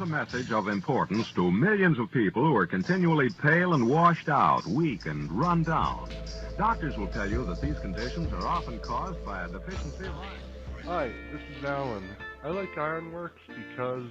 Message of importance to millions of people who are continually pale and washed out, weak and run down. Doctors will tell you that these conditions are often caused by a deficiency of iron. Hi, this is Alan. I like Ironworx because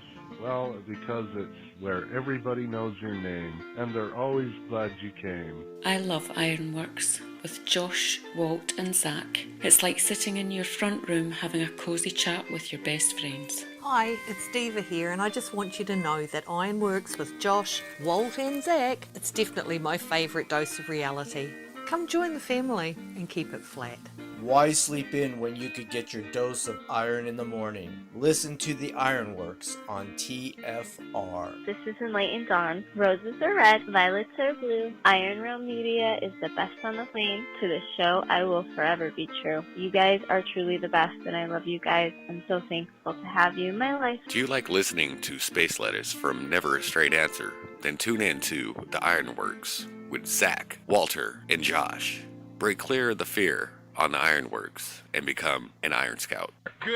it's where everybody knows your name, and they're always glad you came. I love Ironworx with Josh, Walt and Zach. It's like sitting in your front room having a cosy chat with your best friends. Hi, it's Diva here, and I just want you to know that Ironworx with Josh, Walt and Zach, it's definitely my favourite dose of reality. Come join the family and keep it flat. Why sleep in when you could get your dose of iron in the morning? Listen to the Ironworx on TFR. This is Enlightened Dawn. Roses are red, violets are blue. Iron Realm Media is the best on the plane. To this show, I will forever be true. You guys are truly the best, and I love you guys. I'm so thankful to have you in my life. Do you like listening to space letters from Never a Straight Answer? Then tune in to the Ironworx with Zach, Walter, and Josh. Break clear of the fear on the Ironworx and become an Iron Scout. Good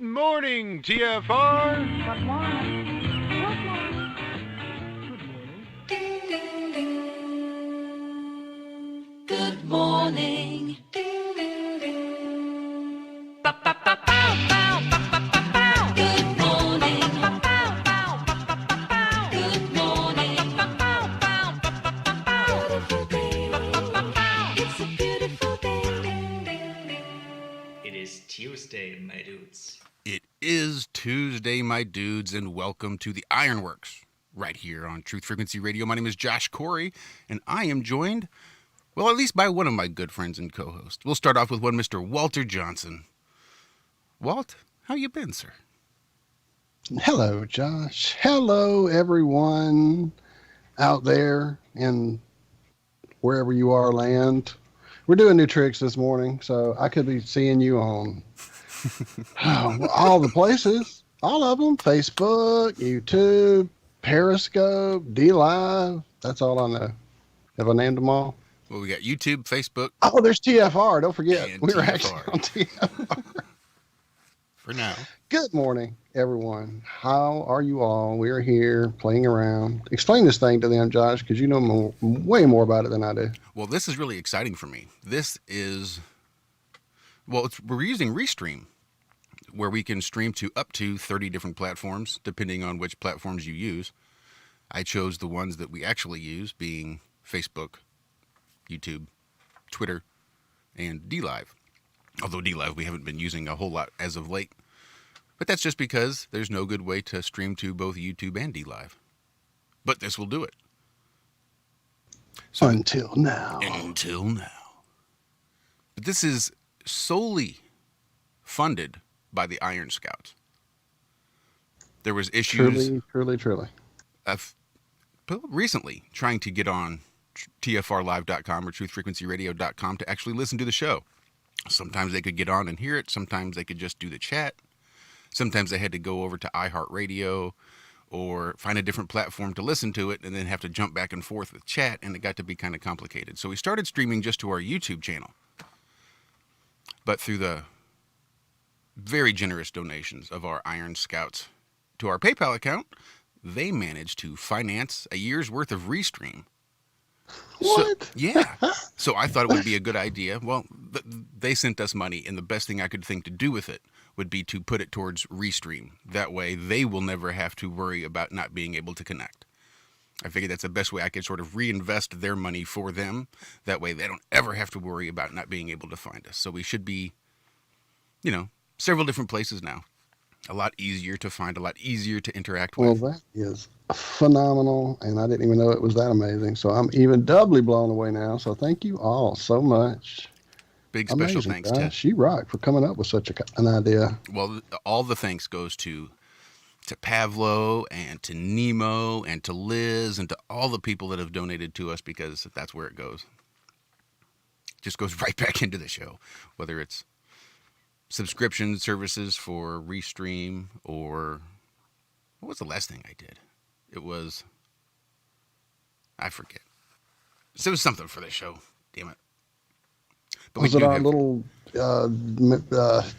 morning, TFR. Good morning. Ding, ding, ding. Good morning. Ding, ding, ding. Ba, ba, ba, bow, bow, ba, ba, ba, bow. Good morning. Ba, bow, bow, ba, ba, ba, bow. Good morning. Ba, bow, bow, ba, ba, ba, bow. Beautiful day. Ba, ba, ba, bow. It's a beautiful day. Ding, ding, ding. It is Tuesday, my dudes. It is Tuesday, my dudes, and welcome to the Ironworx right here on Truth Frequency Radio. My name is Josh Corey, and I am joined, well, at least by one of my good friends and co-hosts. We'll start off with one Mr. Walter Johnson. Walt, how you been, sir? Hello, Josh. Hello, everyone out there in wherever you are land. We're doing new tricks this morning, so I could be seeing you on all the places, all of them, Facebook, YouTube, Periscope, D-Live. That's all I know. Have I named them all? Well, we got YouTube, Facebook. Oh, there's TFR. Don't forget. And We're TFR. actually on TFR. For now. Good morning, everyone. How are you all? We're here playing around. Explain this thing to them, Josh, because you know way more about it than I do. Well, this is really exciting for me. This is, well, we're using Restream, where we can stream to up to 30 different platforms, depending on which platforms you use. I chose the ones that we actually use, being Facebook, YouTube, Twitter, and D-Live. Although D-Live we haven't been using a whole lot as of late. But that's just because there's no good way to stream to both YouTube and D-Live. But this will do it. So, until now. Until now. But this is solely funded by the Iron Scouts. There was issues... Truly. Recently, trying to get on TFRlive.com or TruthFrequencyRadio.com to actually listen to the show. Sometimes they could get on and hear it. Sometimes they could just do the chat. Sometimes they had to go over to iHeartRadio or find a different platform to listen to it and then have to jump back and forth with chat, and it got to be kind of complicated. So we started streaming just to our YouTube channel. But through the very generous donations of our Iron Scouts to our PayPal account, they managed to finance a year's worth of Restream. What? So, yeah. So I thought it would be a good idea. Well, they sent us money, and the best thing I could think to do with it would be to put it towards Restream. That way, they will never have to worry about not being able to connect. I figured that's the best way I could sort of reinvest their money for them. That way, they don't ever have to worry about not being able to find us. So we should be, several different places now. A lot easier to find, a lot easier to interact with. Well, that is phenomenal, and I didn't even know it was that amazing. So I'm even doubly blown away now. So thank you all so much. Big special thanks to She rocked for coming up with such an idea. Well, all the thanks goes to to Pavlo and to Nemo and to Liz and to all the people that have donated to us, because that's where it goes. It just goes right back into the show, whether it's subscription services for Restream or what was the last thing I did? It was, I forget. So it was something for the show. Damn it. But was it our little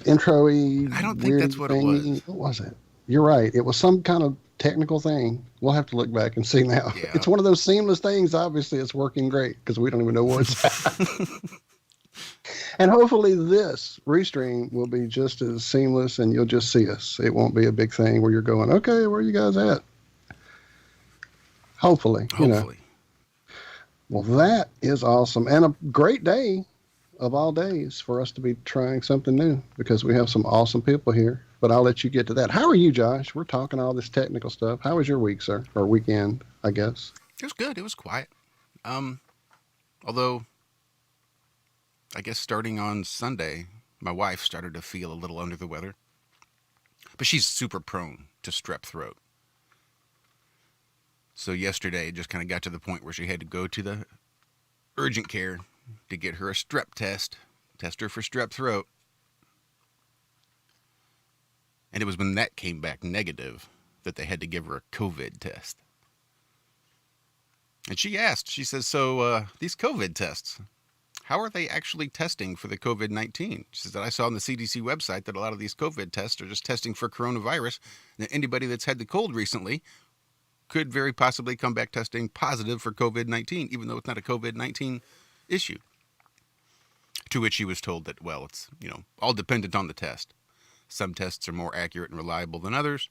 intro-y? I don't think that's what it was. What was it? You're right. It was some kind of technical thing. We'll have to look back and see now. Yeah. It's one of those seamless things. Obviously, it's working great because we don't even know where it's at. And hopefully this Restream will be just as seamless and you'll just see us. It won't be a big thing where you're going, okay, where are you guys at? Hopefully. You know. Well, that is awesome. And a great day of all days for us to be trying something new because we have some awesome people here. But I'll let you get to that. How are you, Josh? We're talking all this technical stuff. How was your week, sir? Or weekend, I guess. It was good. It was quiet. Although, I guess starting on Sunday, my wife started to feel a little under the weather. But she's super prone to strep throat. So yesterday, it just kind of got to the point where she had to go to the urgent care to get her a strep test her for strep throat. And it was when that came back negative that they had to give her a COVID test. And she asked, she says, so these COVID tests, how are they actually testing for the COVID-19? She says that I saw on the CDC website that a lot of these COVID tests are just testing for coronavirus. And that anybody that's had the cold recently could very possibly come back testing positive for COVID-19, even though it's not a COVID-19 issue. To which she was told that, well, it's, all dependent on the test. Some tests are more accurate and reliable than others.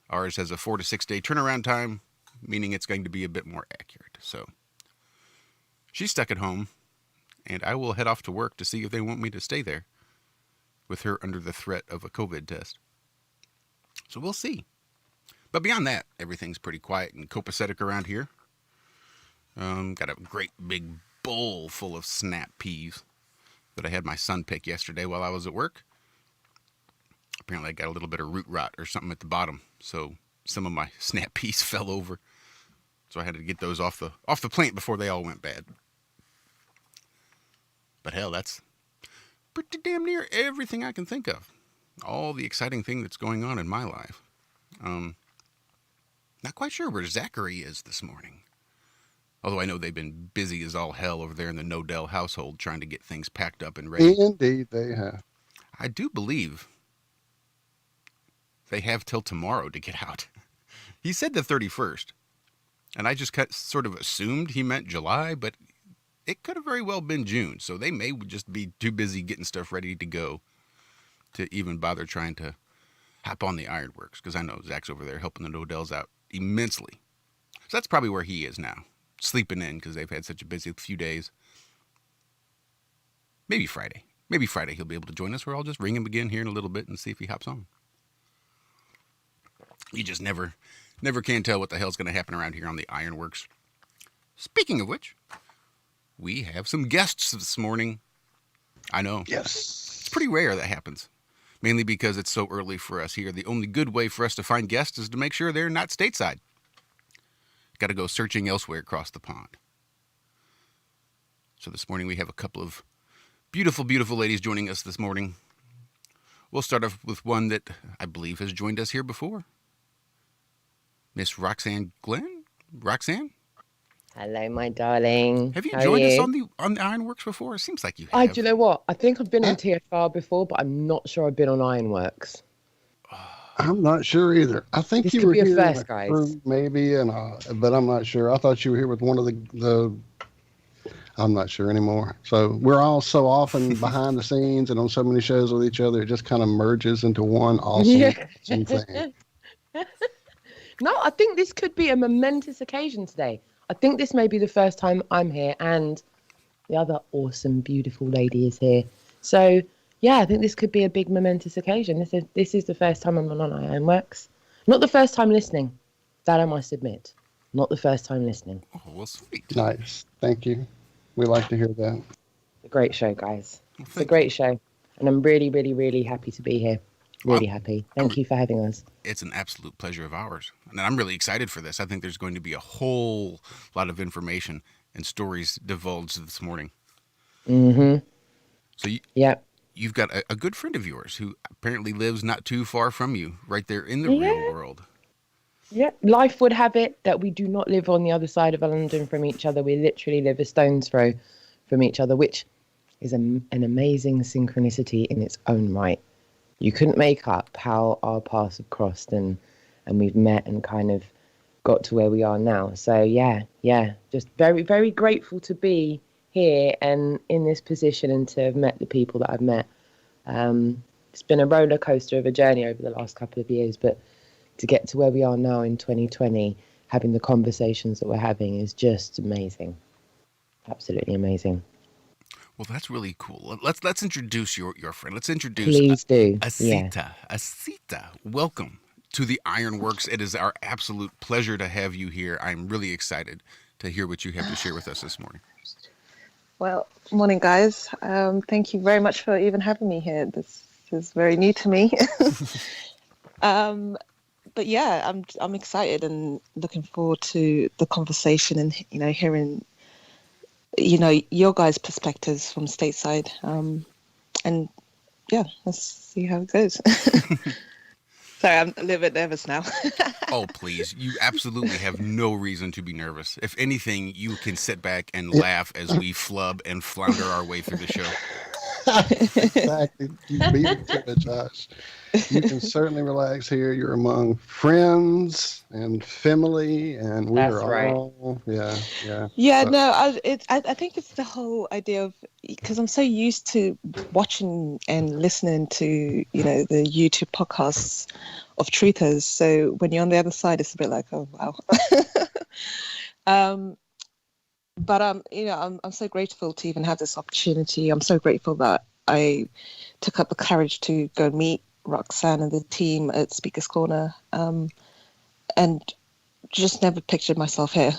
Ours has a 4 to 6 day turnaround time, meaning it's going to be a bit more accurate. So she's stuck at home, and I will head off to work to see if they want me to stay there with her under the threat of a COVID test. So we'll see. But beyond that, everything's pretty quiet and copacetic around here. Got a great big bowl full of snap peas that I had my son pick yesterday while I was at work. Apparently I got a little bit of root rot or something at the bottom, so some of my snap peas fell over. So I had to get those off the plant before they all went bad. But hell, that's pretty damn near everything I can think of. All the exciting thing that's going on in my life. Not quite sure where Zachary is this morning. Although I know they've been busy as all hell over there in the Nodell household trying to get things packed up and ready. Indeed, they have. I do believe they have till tomorrow to get out. He said the 31st. And I just sort of assumed he meant July, but it could have very well been June. So they may just be too busy getting stuff ready to go to even bother trying to hop on the Ironworx. Because I know Zach's over there helping the Nodells out immensely. So that's probably where he is now. Sleeping in because they've had such a busy few days. Maybe Friday. Maybe Friday he'll be able to join us, or I'll just ring him again here in a little bit and see if he hops on. You just never can tell what the hell's going to happen around here on the Ironworx. Speaking of which, we have some guests this morning. I know. Yes. It's pretty rare that happens. Mainly because it's so early for us here. The only good way for us to find guests is to make sure they're not stateside. Got to go searching elsewhere across the pond. So this morning we have a couple of beautiful, beautiful ladies joining us this morning. We'll start off with one that I believe has joined us here before. Miss Roxanne Glenn? Roxanne? Hello, my darling. Have you joined us on the Ironworx before? It seems like you have. Do you know what? I think I've been on TFR before, but I'm not sure I've been on Ironworx. I'm not sure either. I think This you could were be a here first, in a guys. crew, maybe, but I'm not sure. I thought you were here with one of the. I'm not sure anymore. So we're all so often behind the scenes and on so many shows with each other, it just kind of merges into one awesome thing. No, I think this could be a momentous occasion today. I think this may be the first time I'm here, and the other awesome, beautiful lady is here. So, yeah, I think this could be a big momentous occasion. This is the first time I'm on Ironworx. Not the first time listening. That I must admit. Not the first time listening. Oh, well, sweet. Nice. Thank you. We like to hear that. It's a great show, guys. It's a great show. And I'm really, really, really happy to be here. Really happy. Thank you for having us. It's an absolute pleasure of ours. And I'm really excited for this. I think there's going to be a whole lot of information and stories divulged this morning. Mm-hmm. So Yeah. You've got a good friend of yours who apparently lives not too far from you, right there in the real world. Yeah. Life would have it that we do not live on the other side of London from each other. We literally live a stone's throw from each other, which is an amazing synchronicity in its own right. You couldn't make up how our paths have crossed and we've met and kind of got to where we are now. So yeah, just very, very grateful to be here and in this position and to have met the people that I've met. It's been a roller coaster of a journey over the last couple of years, but to get to where we are now in 2020, having the conversations that we're having is just amazing. Absolutely amazing. Well, that's really cool. Let's introduce your friend. Let's introduce Please do. Asita. Yeah. Asita, welcome to the Ironworx. It is our absolute pleasure to have you here. I'm really excited to hear what you have to share with us this morning. Well, morning, guys. Thank you very much for even having me here. This is very new to me. But yeah, I'm excited and looking forward to the conversation and hearing your guys' perspectives from stateside. And yeah, let's see how it goes. Sorry, I'm a little bit nervous now. Oh, please. You absolutely have no reason to be nervous. If anything, you can sit back and laugh as we flub and flounder our way through the show. Exactly. You beat it to it, Josh. You can certainly relax here. You're among friends and family, and we That's are right. all, yeah. Yeah, So- no, I think it's the whole idea of, because I'm so used to watching and listening to, the YouTube podcasts of truthers. So when you're on the other side, it's a bit like, oh, wow. But I'm so grateful to even have this opportunity. I'm so grateful that I took up the courage to go meet Roxanne and the team at Speaker's Corner, and just never pictured myself here.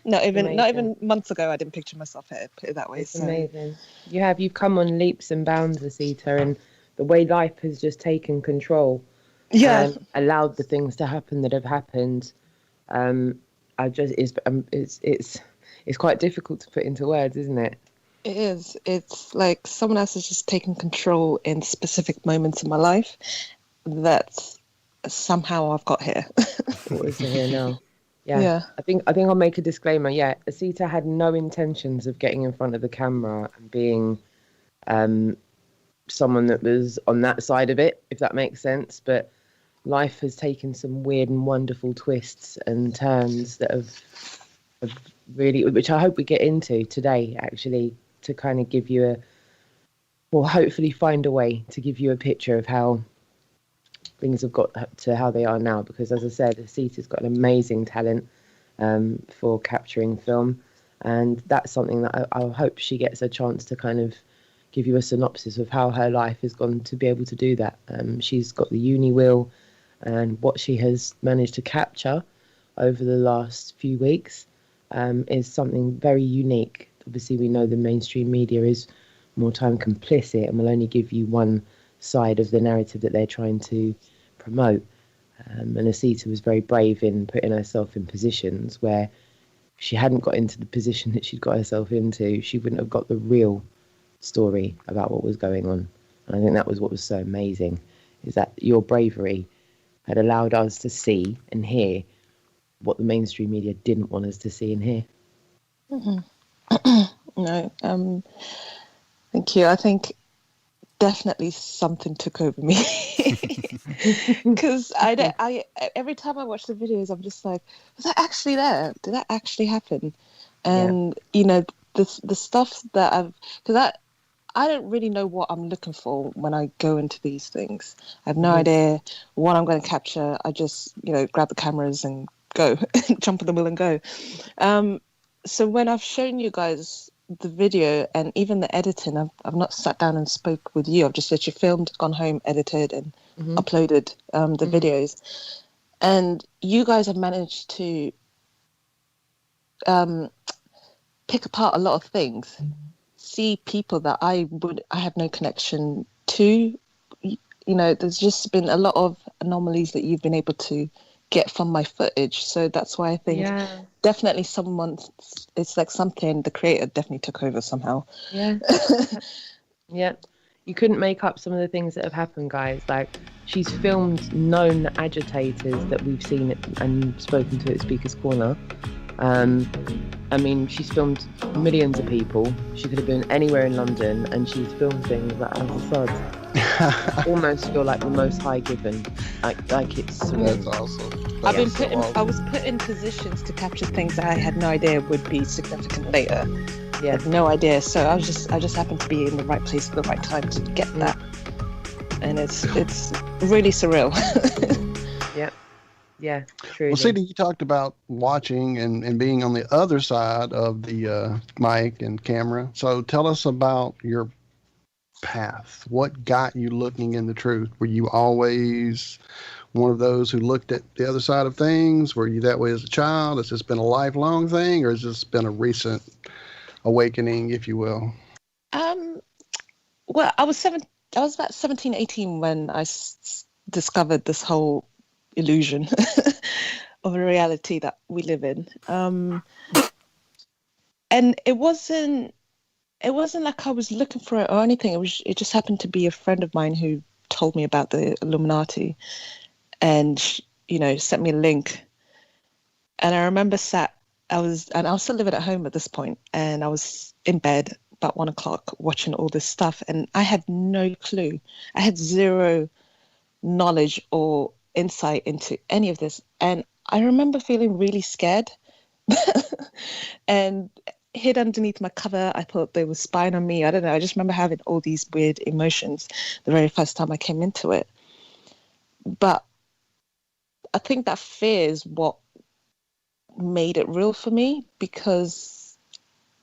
not even months ago, I didn't picture myself here. Put it that way. It's amazing. You've come on leaps and bounds, Asita, and the way life has just taken control. Yeah. Allowed the things to happen that have happened. It's quite difficult to put into words, isn't it? It is. It's like someone else has just taken control in specific moments in my life that somehow I've got here. What is here now? Yeah. I think I'll make a disclaimer. Yeah, Asita had no intentions of getting in front of the camera and being someone that was on that side of it, if that makes sense. But life has taken some weird and wonderful twists and turns that have really, which I hope we get into today, actually, to kind of give you hopefully find a way to give you a picture of how things have got to how they are now. Because as I said, Asita's got an amazing talent for capturing film, and that's something that I hope she gets a chance to kind of give you a synopsis of how her life has gone to be able to do that. She's got the uni wheel, and what she has managed to capture over the last few weeks is something very unique. Obviously, we know the mainstream media is more time complicit and will only give you one side of the narrative that they're trying to promote. And Asita was very brave in putting herself in positions where if she hadn't got into the position that she'd got herself into, she wouldn't have got the real story about what was going on. And I think that was what was so amazing, is that your bravery had allowed us to see and hear what the mainstream media didn't want us to see and hear. Mm-hmm. No, thank you. I think definitely something took over me, because I every time I watch the videos, I'm just like, was that actually there? Did that actually happen? And the stuff that because I don't really know what I'm looking for when I go into these things. I have no idea what I'm going to capture. I just grab the cameras and go, jump on the wheel and go. So when I've shown you guys the video and even the editing, I've not sat down and spoke with you. I've just literally filmed, gone home, edited, and uploaded the videos. And you guys have managed to pick apart a lot of things, see people that I have no connection to, there's just been a lot of anomalies that you've been able to get from my footage. So that's why I think definitely it's like something the creator definitely took over somehow. Yeah. Yeah. You couldn't make up some of the things that have happened, guys. Like, she's filmed known agitators that we've seen and spoken to at Speaker's Corner. I mean, she's filmed millions of people. She could have been anywhere in London, and she's filmed things that, as a sod, almost feel like the most high given. Like it's. That's awesome. I was put in positions to capture things that I had no idea would be significant later. Yeah. I had no idea. So I just happened to be in the right place at the right time to get that, and it's really surreal. Yeah, true. Well, Sadie, you talked about watching and being on the other side of the mic and camera. So tell us about your path. What got you looking in the truth? Were you always one of those who looked at the other side of things? Were you that way as a child? Has this been a lifelong thing, or has this been a recent awakening, if you will? Well, I was about 17, 18 when I discovered this whole illusion of a reality that we live in. And it wasn't like I was looking for it or anything. It just happened to be a friend of mine who told me about the Illuminati and, sent me a link. And I remember I was still living at home at this point, and I was in bed about 1 o'clock watching all this stuff, and I had no clue. I had zero knowledge or insight into any of this, and I remember feeling really scared and hid underneath my cover. I thought they were spying on me. I don't know. I just remember having all these weird emotions the very first time I came into it. But I think that fear is what made it real for me, because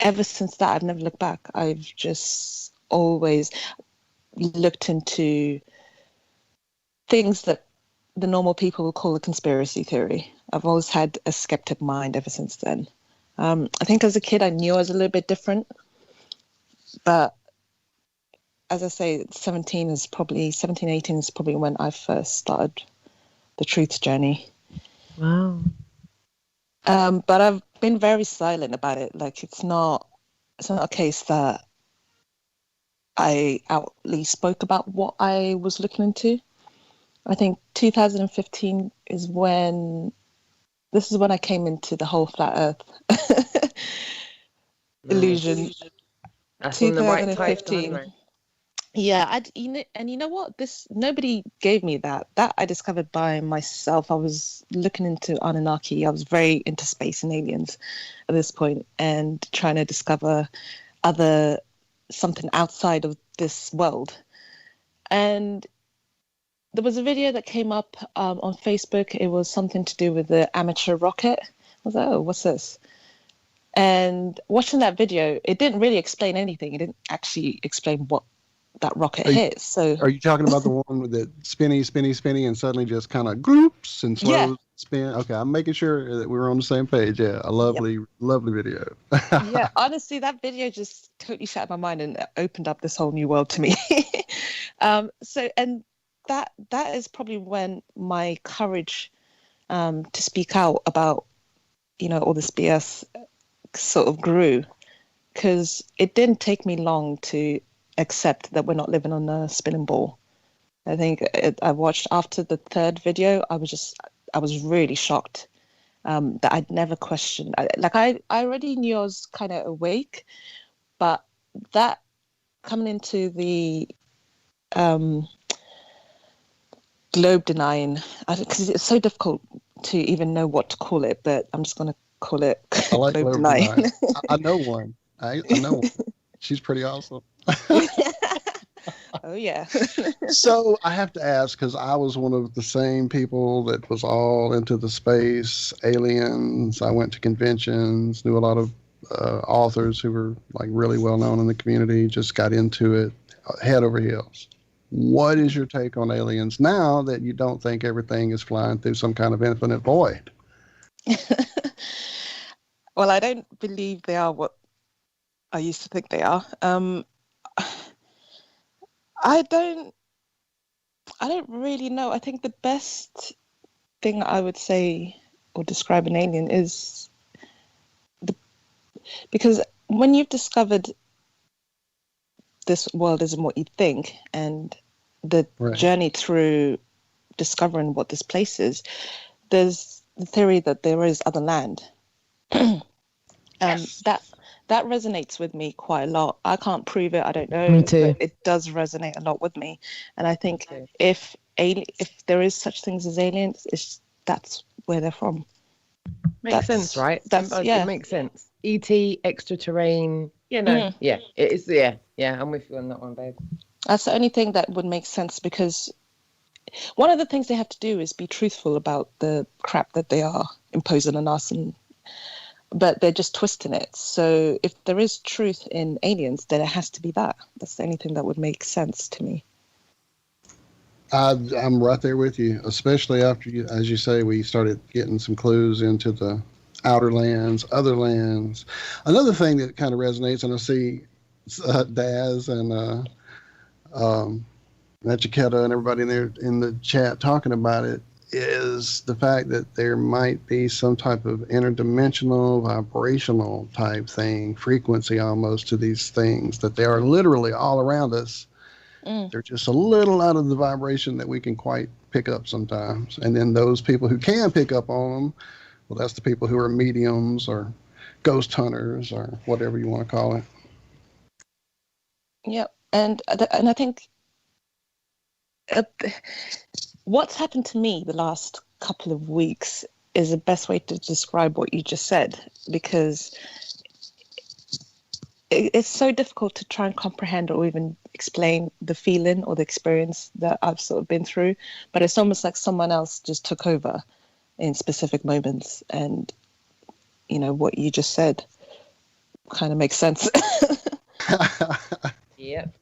ever since that, I've never looked back. I've just always looked into things that the normal people will call a conspiracy theory. I've always had a skeptic mind ever since then. I think as a kid, I knew I was a little bit different. But as I say, 18 is probably when I first started the truth journey. Wow. But I've been very silent about it. Like, it's not a case that I outly spoke about what I was looking into. I think 2015 is when I came into the whole flat Earth illusion. That's on the right 2015. timeline. Yeah, and you know what? Nobody gave me that. That I discovered by myself. I was looking into Anunnaki. I was very into space and aliens at this point, and trying to discover something outside of this world. And there was a video that came up on Facebook. It was something to do with the amateur rocket. I was like, oh, what's this? And watching that video, it didn't really explain anything. It didn't actually explain what that rocket hits. So, are you talking about the one with the spinny, and suddenly just kind of groups and slows spin? Okay, I'm making sure that we're on the same page. Yeah, a lovely video. Yeah, honestly, that video just totally shattered my mind and opened up this whole new world to me. That is probably when my courage to speak out about, all this BS sort of grew, because it didn't take me long to accept that we're not living on a spinning ball. I think I watched after the third video, I was really shocked that I'd never questioned. I already knew I was kind of awake, but that coming into the globe denying, because it's so difficult to even know what to call it, but I'm just going to call it I like globe denying. I know one. I know one. She's pretty awesome. Oh, yeah. So I have to ask, because I was one of the same people that was all into the space, aliens. I went to conventions, knew a lot of authors who were like really well known in the community, just got into it head over heels. What is your take on aliens now that you don't think everything is flying through some kind of infinite void? Well, I don't believe they are what I used to think they are. I don't I don't really know. I think the best thing I would say or describe an alien is because when you've discovered this world isn't what you think, and the journey through discovering what this place is, there's the theory that there is other land. That resonates with me quite a lot. I can't prove it, I don't know. Me too. But it does resonate a lot with me. And I think if there is such things as aliens, that's where they're from. Makes sense, right? It makes sense. ET, extraterrestrial, yeah, it is. Yeah, I'm with you on that one, babe. That's the only thing that would make sense, because one of the things they have to do is be truthful about the crap that they are imposing on us, but they're just twisting it. So if there is truth in aliens, then it has to be that. That's the only thing that would make sense to me. I'm right there with you, especially after, as you say, we started getting some clues into the outer lands, other lands. Another thing that kind of resonates, and I see Daz and Nachiketa and everybody in there in the chat talking about it, is the fact that there might be some type of interdimensional, vibrational type thing, frequency almost to these things, that they are literally all around us. They're just a little out of the vibration that we can quite pick up sometimes. And then those people who can pick up on them, well, that's the people who are mediums or ghost hunters or whatever you want to call it. Yeah, and I think what's happened to me the last couple of weeks is the best way to describe what you just said, because it's so difficult to try and comprehend or even explain the feeling or the experience that I've sort of been through. But it's almost like someone else just took over in specific moments. And, what you just said kind of makes sense. Yep.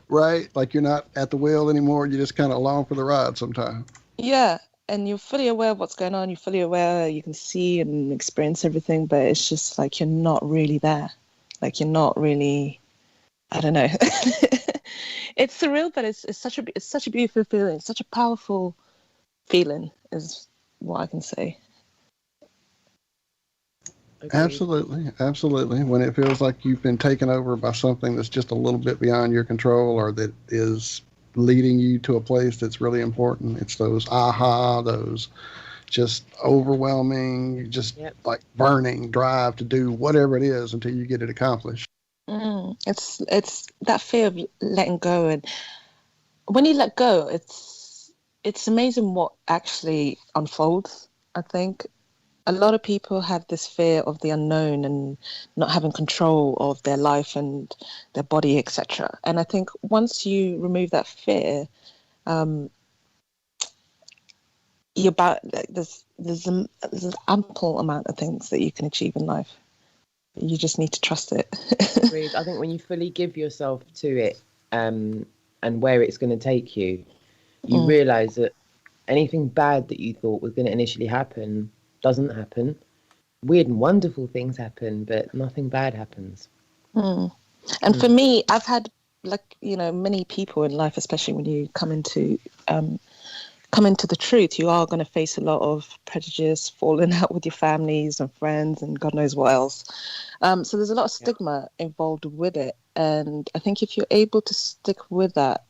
Right? Like you're not at the wheel anymore. You're just kind of along for the ride sometimes. Yeah. And you're fully aware of what's going on. You're fully aware. You can see and experience everything. But it's just like you're not really there. Like you're not really, I don't know. It's surreal, but it's such a beautiful feeling. It's such a powerful feeling, is what I can say. Agreed. Absolutely. When it feels like you've been taken over by something that's just a little bit beyond your control, or that is leading you to a place that's really important. It's those those just overwhelming, just like burning drive to do whatever it is until you get it accomplished. It's that fear of letting go, and when you let go, it's amazing what actually unfolds. I think a lot of people have this fear of the unknown and not having control of their life and their body, etc. And I think once you remove that fear, there's an ample amount of things that you can achieve in life. You just need to trust it. Agreed. I think when you fully give yourself to it, and where it's going to take you, you realise that anything bad that you thought was going to initially happen doesn't happen. Weird and wonderful things happen, but nothing bad happens. And for me, I've had many people in life, especially when you come into the truth, you are going to face a lot of prejudice, falling out with your families and friends and God knows what else. So there's a lot of stigma involved with it. And I think if you're able to stick with that,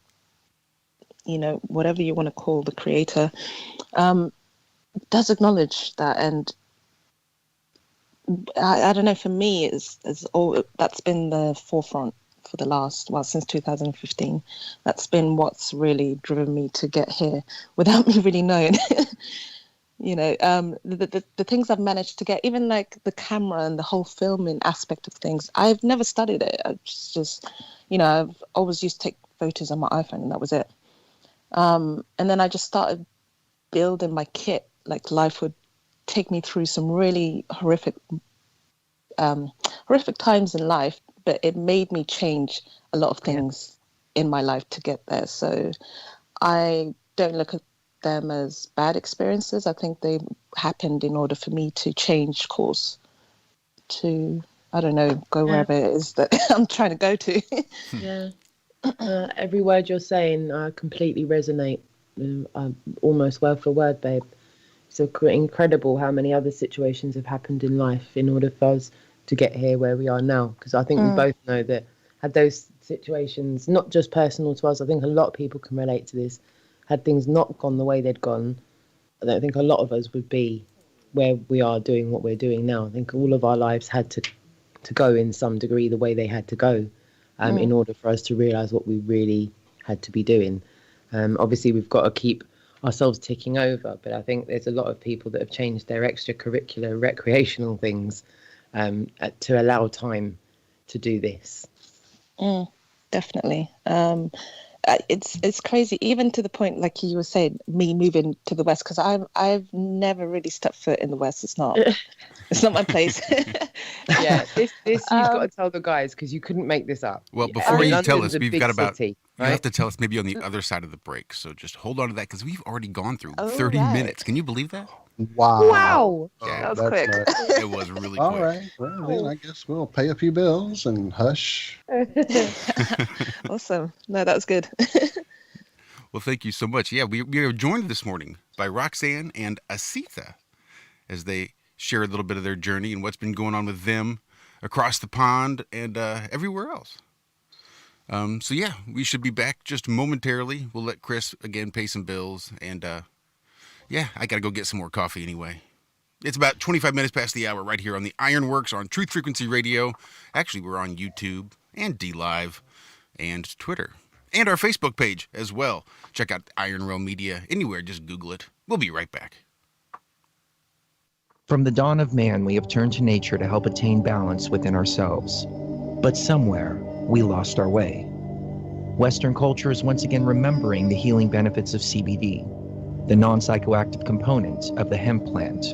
whatever you want to call the creator, does acknowledge that. And I don't know, for me, that's been the forefront for the last, since 2015. That's been what's really driven me to get here without me really knowing. The things I've managed to get, even like the camera and the whole filming aspect of things, I've never studied it. I just I've always used to take photos on my iPhone, and that was it. And then I just started building my kit. Like life would take me through some really horrific times in life, but it made me change a lot of things in my life to get there. So I don't look at them as bad experiences. I think they happened in order for me to change course to, I don't know, go wherever it is that I'm trying to go to. Every word you're saying, I completely resonate. Almost word for word, babe. It's incredible how many other situations have happened in life in order for us to get here where we are now. Because I think we both know that had those situations, not just personal to us, I think a lot of people can relate to this. Had things not gone the way they'd gone, I don't think a lot of us would be where we are doing what we're doing now. I think all of our lives had to go in some degree the way they had to go in order for us to realise what we really had to be doing. Obviously, we've got to keep ourselves ticking over, but I think there's a lot of people that have changed their extracurricular recreational things to allow time to do this. Definitely. It's crazy, even to the point, like you were saying, me moving to the West, because I've never really stepped foot in the West. It's not my place. Yeah, this you've got to tell the guys, because you couldn't make this up. Well, before you tell us, we've got about, city, you have to tell us maybe on the other side of the break. So just hold on to that, because we've already gone through 30 minutes. Can you believe that? Wow. Yeah, that was quick. It was really quick. All right. Well, then I guess we'll pay a few bills and hush. Awesome. No, that was good. Well, thank you so much. Yeah, we are joined this morning by Roxanne and Asita as they share a little bit of their journey and what's been going on with them across the pond and everywhere else. So yeah, we should be back just momentarily. We'll let Chris again pay some bills, and yeah, I gotta go get some more coffee anyway. It's about 25 minutes past the hour right here on the Ironworx on Truth Frequency Radio. Actually, we're on YouTube and DLive and Twitter and our Facebook page as well. Check out Iron Realm Media anywhere. Just Google it. We'll be right back. From the dawn of man, we have turned to nature to help attain balance within ourselves. But somewhere, we lost our way. Western culture is once again remembering the healing benefits of CBD, the non-psychoactive component of the hemp plant.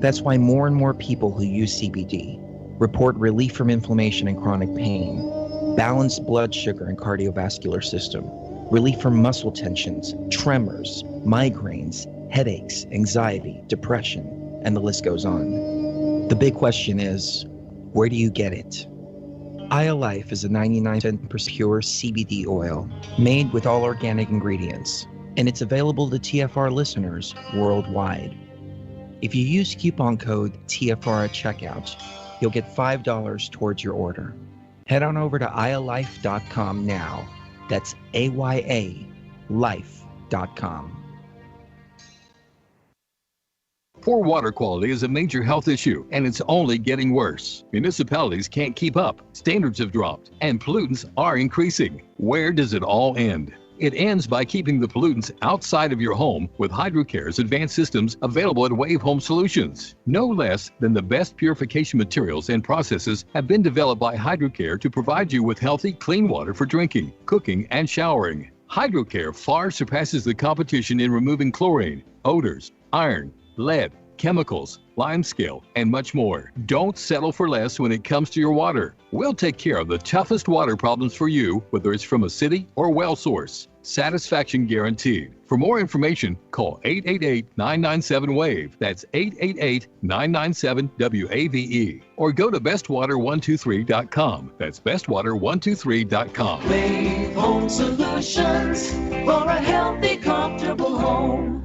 That's why more and more people who use CBD report relief from inflammation and chronic pain, balanced blood sugar and cardiovascular system, relief from muscle tensions, tremors, migraines, headaches, anxiety, depression, and the list goes on. The big question is, where do you get it? IALife is a 99% pure CBD oil made with all organic ingredients, and it's available to TFR listeners worldwide. If you use coupon code TFR at checkout, you'll get $5 towards your order. Head on over to ialife.com now. That's AYA life.com. Poor water quality is a major health issue, and it's only getting worse. Municipalities can't keep up, standards have dropped, and pollutants are increasing. Where does it all end? It ends by keeping the pollutants outside of your home with HydroCare's advanced systems available at Wave Home Solutions. No less than the best purification materials and processes have been developed by HydroCare to provide you with healthy, clean water for drinking, cooking, and showering. HydroCare far surpasses the competition in removing chlorine, odors, iron, lead, chemicals, limescale, and much more. Don't settle for less when it comes to your water. We'll take care of the toughest water problems for you, whether it's from a city or well source. Satisfaction guaranteed. For more information, call 888-997-WAVE. That's 888-997-WAVE. Or go to bestwater123.com. That's bestwater123.com. Wave Home Solutions for a healthy, comfortable home.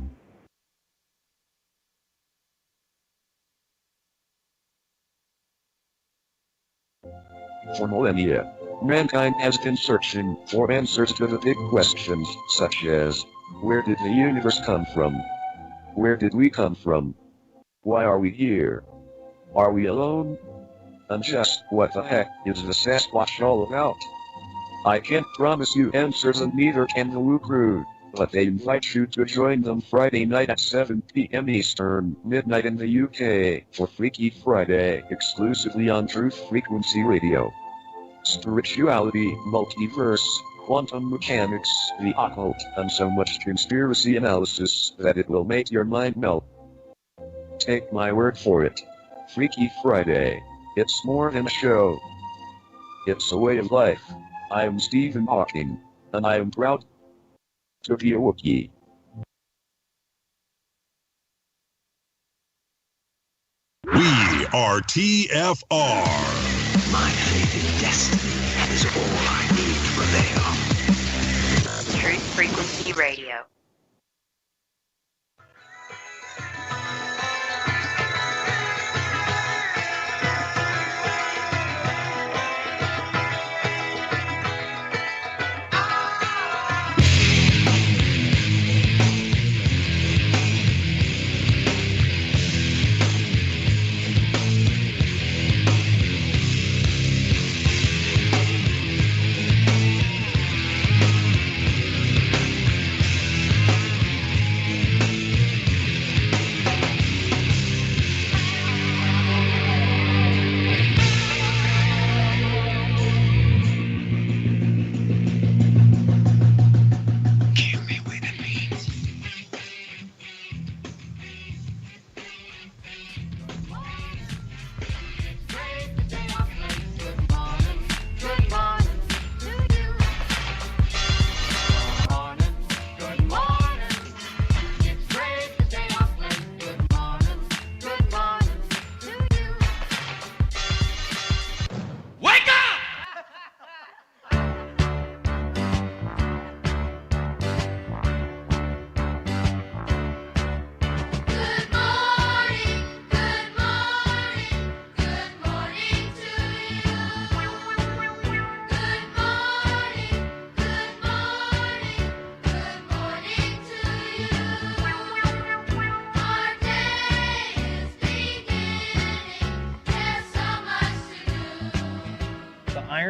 For millennia, mankind has been searching for answers to the big questions, such as, where did the universe come from? Where did we come from? Why are we here? Are we alone? And just what the heck is the Sasquatch all about? I can't promise you answers, and neither can the Woo Crew, but they invite you to join them Friday night at 7 p.m. Eastern, midnight in the UK, for Freaky Friday, exclusively on Truth Frequency Radio. Spirituality, multiverse, quantum mechanics, the occult, and so much conspiracy analysis that it will make your mind melt. Take my word for it. Freaky Friday. It's more than a show. It's a way of life. I am Stephen Hawking, and I am proud to be a Wookiee. We are TFR. My faith in destiny is all I need to prevail. CBD Radio.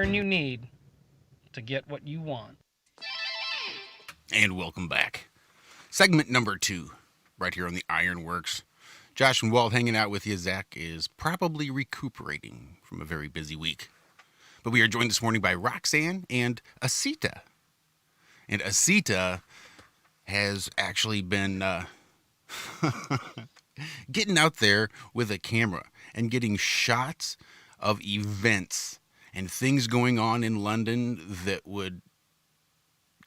You need to get what you want. And welcome back. Segment number 2, right here on the Ironworks. Josh and Walt hanging out with you. Zach is probably recuperating from a very busy week. But we are joined this morning by Roxanne and Asita. And Asita has actually been getting out there with a camera and getting shots of events and things going on in London that would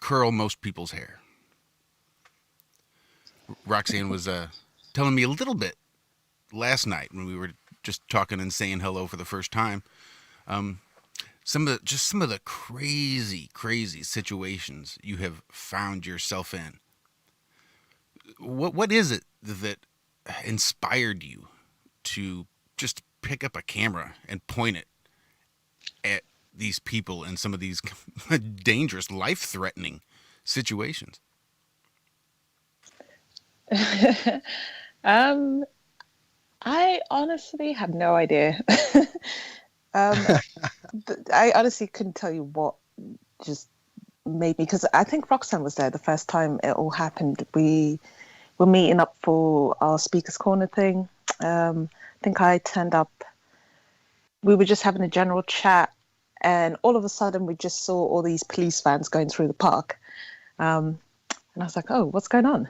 curl most people's hair. Roxanne was telling me a little bit last night when we were just talking and saying hello for the first time. Some of the crazy situations you have found yourself in. What is it that inspired you to just pick up a camera and point it at these people in some of these dangerous, life-threatening situations? I honestly have no idea. I honestly couldn't tell you what just made me, because I think Roxanne was there the first time it all happened. We were meeting up for our Speaker's Corner thing. I think I turned up. We were just having a general chat, and all of a sudden we just saw all these police vans going through the park. And I was like, oh, what's going on?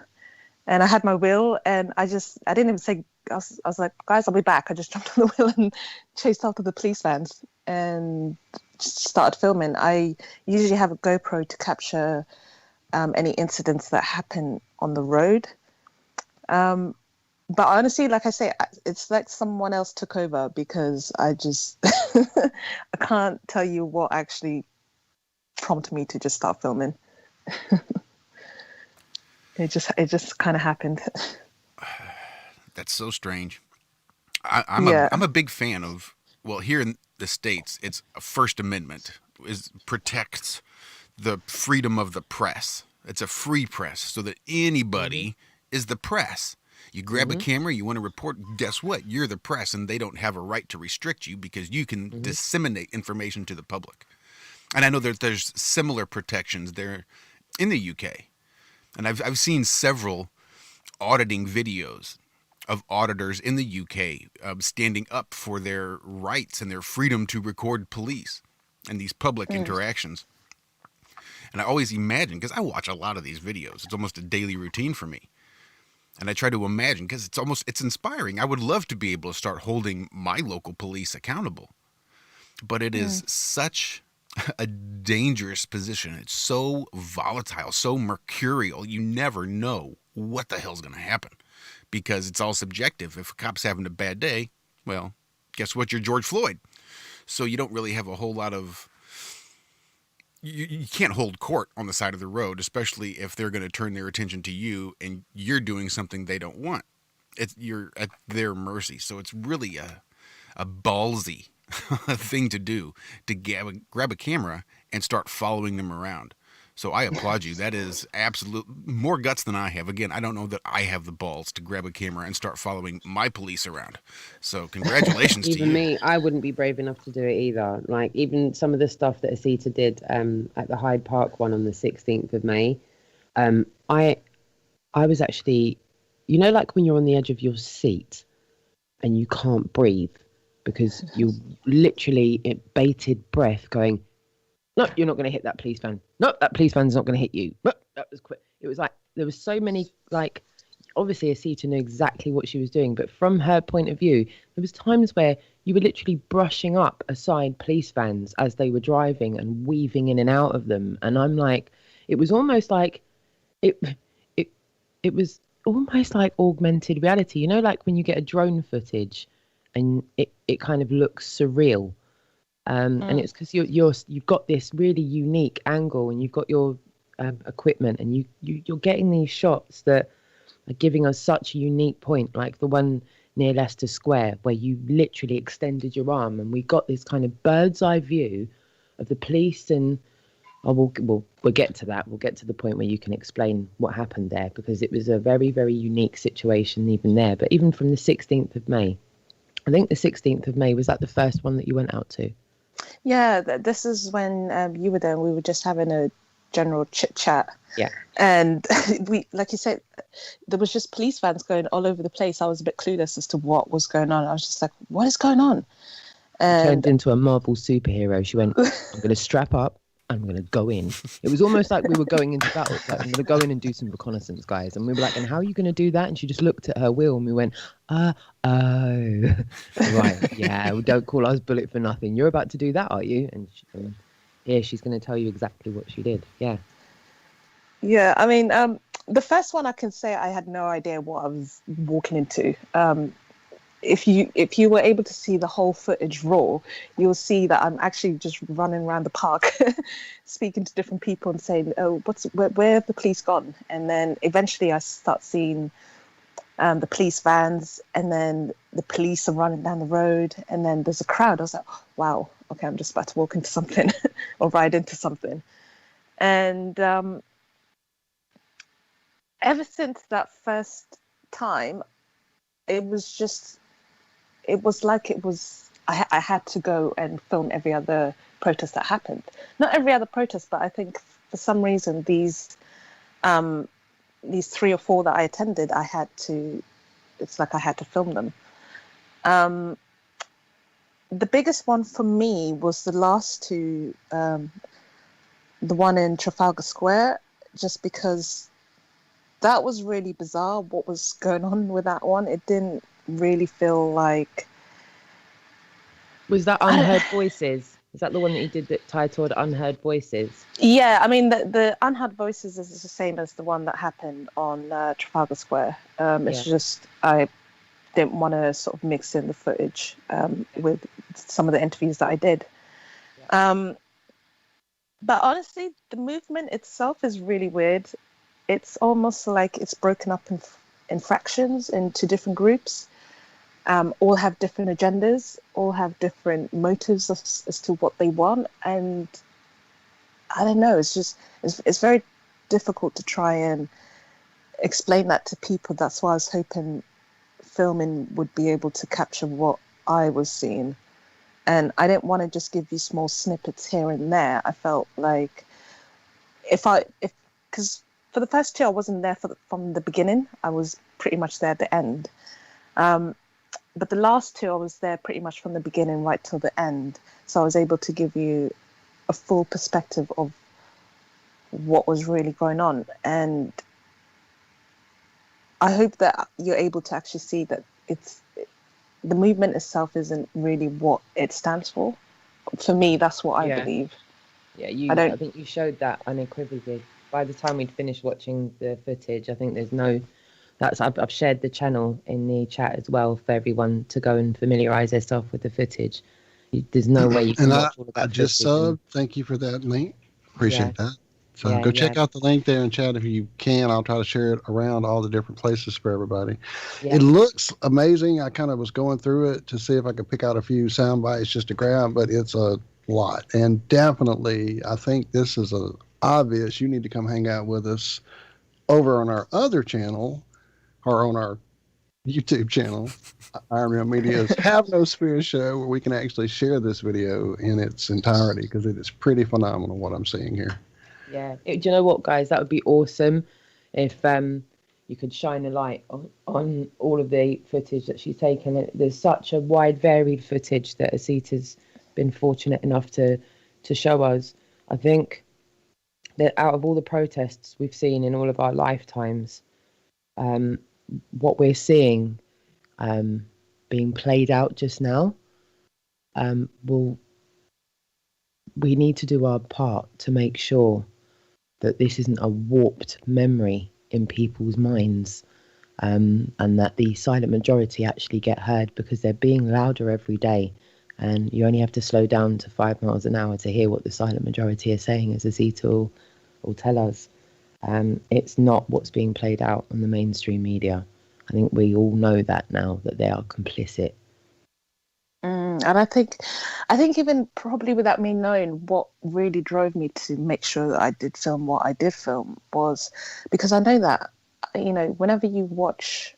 And I had my wheel, and I didn't even say, I was like, guys, I'll be back. I just jumped on the wheel and chased after the police vans and just started filming. I usually have a GoPro to capture any incidents that happen on the road. But honestly, like I say, it's like someone else took over, because I just, I can't tell you what actually prompted me to just start filming. It just kind of happened. That's so strange. I'm a big fan of, well, here in the States, it's a First Amendment. Protects the freedom of the press. It's a free press, so that anybody is the press. You grab a camera, you want to report, guess what? You're the press, and they don't have a right to restrict you, because you can disseminate information to the public. And I know that there's similar protections there in the UK. And I've seen several auditing videos of auditors in the UK standing up for their rights and their freedom to record police and these public interactions. And I always imagine, because I watch a lot of these videos, it's almost a daily routine for me. And I try to imagine, because it's inspiring. I would love to be able to start holding my local police accountable. But it is such a dangerous position. It's so volatile, so mercurial. You never know what the hell's going to happen, because it's all subjective. If a cop's having a bad day, well, guess what? You're George Floyd. So you don't really have a whole lot of you can't hold court on the side of the road, especially if they're going to turn their attention to you and you're doing something they don't want. You're at their mercy. So it's really a ballsy thing to do, to grab a camera and start following them around. So I applaud you. That is absolute more guts than I have. Again, I don't know that I have the balls to grab a camera and start following my police around. So congratulations to you. Even me, I wouldn't be brave enough to do it either. Like even some of the stuff that Asita did at the Hyde Park one on the 16th of May, I was actually, you know, like when you're on the edge of your seat and you can't breathe because you literally bated breath going, no, you're not going to hit that police van. No, that police van's not going to hit you. No, that was quick. It was like, there was so many, like, obviously Asita knew exactly what she was doing, but from her point of view, there was times where you were literally brushing up aside police vans as they were driving and weaving in and out of them. And I'm like, it was almost like, it was almost like augmented reality. You know, like when you get a drone footage and it kind of looks surreal. And it's because you've got this really unique angle and you've got your equipment and you're getting these shots that are giving us such a unique point, like the one near Leicester Square where you literally extended your arm and we got this kind of bird's eye view of the police. And we'll get to that. We'll get to the point where you can explain what happened there, because it was a very, very unique situation even there. But even from the 16th of May, I think the 16th of May, was that the first one that you went out to? Yeah, this is when you were there and we were just having a general chit chat. Yeah. And we, like you said, there was just police vans going all over the place. I was a bit clueless as to what was going on. I was just like, what is going on? And Turned into a Marvel superhero. She went, I'm going to strap up. I'm going to go in. It was almost like we were going into battle. Like, I'm going to go in and do some reconnaissance, guys. And we were like, and how are you going to do that? And she just looked at her wheel and we went, oh. Right, yeah, well, don't call us bullet for nothing. You're about to do that, are you? And she's going to tell you exactly what she did. Yeah. Yeah, I mean, the first one I can say I had no idea what I was walking into. If you were able to see the whole footage raw, you'll see that I'm actually just running around the park, speaking to different people and saying, "Oh, where have the police gone?" And then eventually I start seeing the police vans, and then the police are running down the road, and then there's a crowd. I was like, "Wow, okay, I'm just about to walk into something or ride into something." And ever since that first time, it was like I had to go and film every other protest that happened. Not every other protest, but I think for some reason these 3 or 4 that I attended, it's like I had to film them. The biggest one for me was the last two, the one in Trafalgar Square, just because that was really bizarre what was going on with that one. It didn't really feel like... Was that Unheard Voices? Is that the one that you did that titled Unheard Voices? Yeah, I mean, the Unheard Voices is the same as the one that happened on Trafalgar Square. It's just, I didn't want to sort of mix in the footage with some of the interviews that I did. Yeah. But honestly, the movement itself is really weird. It's almost like it's broken up in fractions into different groups. All have different agendas, all have different motives as to what they want. And I don't know, it's very difficult to try and explain that to people. That's why I was hoping filming would be able to capture what I was seeing. And I didn't want to just give you small snippets here and there. I felt like because for the first two, I wasn't there from the beginning. I was pretty much there at the end. But the last two, I was there pretty much from the beginning right till the end. So I was able to give you a full perspective of what was really going on. And I hope that you're able to actually see that the movement itself isn't really what it stands for. For me, that's what I believe. Yeah, I think you showed that unequivocally. By the time we'd finished watching the footage, I think there's no... I've shared the channel in the chat as well for everyone to go and familiarise themselves with the footage. There's no way you can watch all of that. I just subbed. Thank you for that link. Appreciate that. So Yeah, go check yeah. out the link there in chat if you can. I'll try to share it around all the different places for everybody. Yeah. It looks amazing. I kind of was going through it to see if I could pick out a few sound bites just to grab, but it's a lot. And definitely, I think this is obvious. You need to come hang out with us over on our other channel or on our YouTube channel, Iron Man Media's Have No Spear Show, where we can actually share this video in its entirety because it is pretty phenomenal what I'm seeing here. Yeah. Do you know what, guys? That would be awesome if you could shine a light on all of the footage that she's taken. There's such a wide, varied footage that Asita's been fortunate enough to show us. I think that out of all the protests we've seen in all of our lifetimes, what we're seeing being played out just now, we need to do our part to make sure that this isn't a warped memory in people's minds, and that the silent majority actually get heard, because they're being louder every day, and you only have to slow down to 5 miles an hour to hear what the silent majority are saying, as Asita will tell us. It's not what's being played out on the mainstream media. I think we all know that now, that they are complicit. And I think even probably without me knowing, what really drove me to make sure that I did film what I did film was because I know that, whenever you watch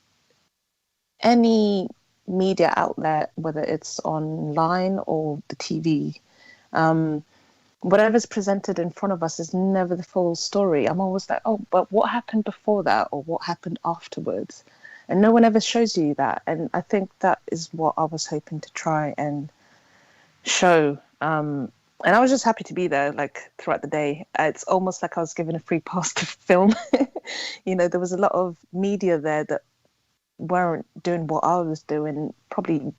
any media outlet, whether it's online or the TV, whatever's presented in front of us is never the full story. I'm always like, oh, but what happened before that, or what happened afterwards? And no one ever shows you that. And I think that is what I was hoping to try and show. And I was just happy to be there, like, throughout the day. It's almost like I was given a free pass to film. There was a lot of media there that weren't doing what I was doing, probably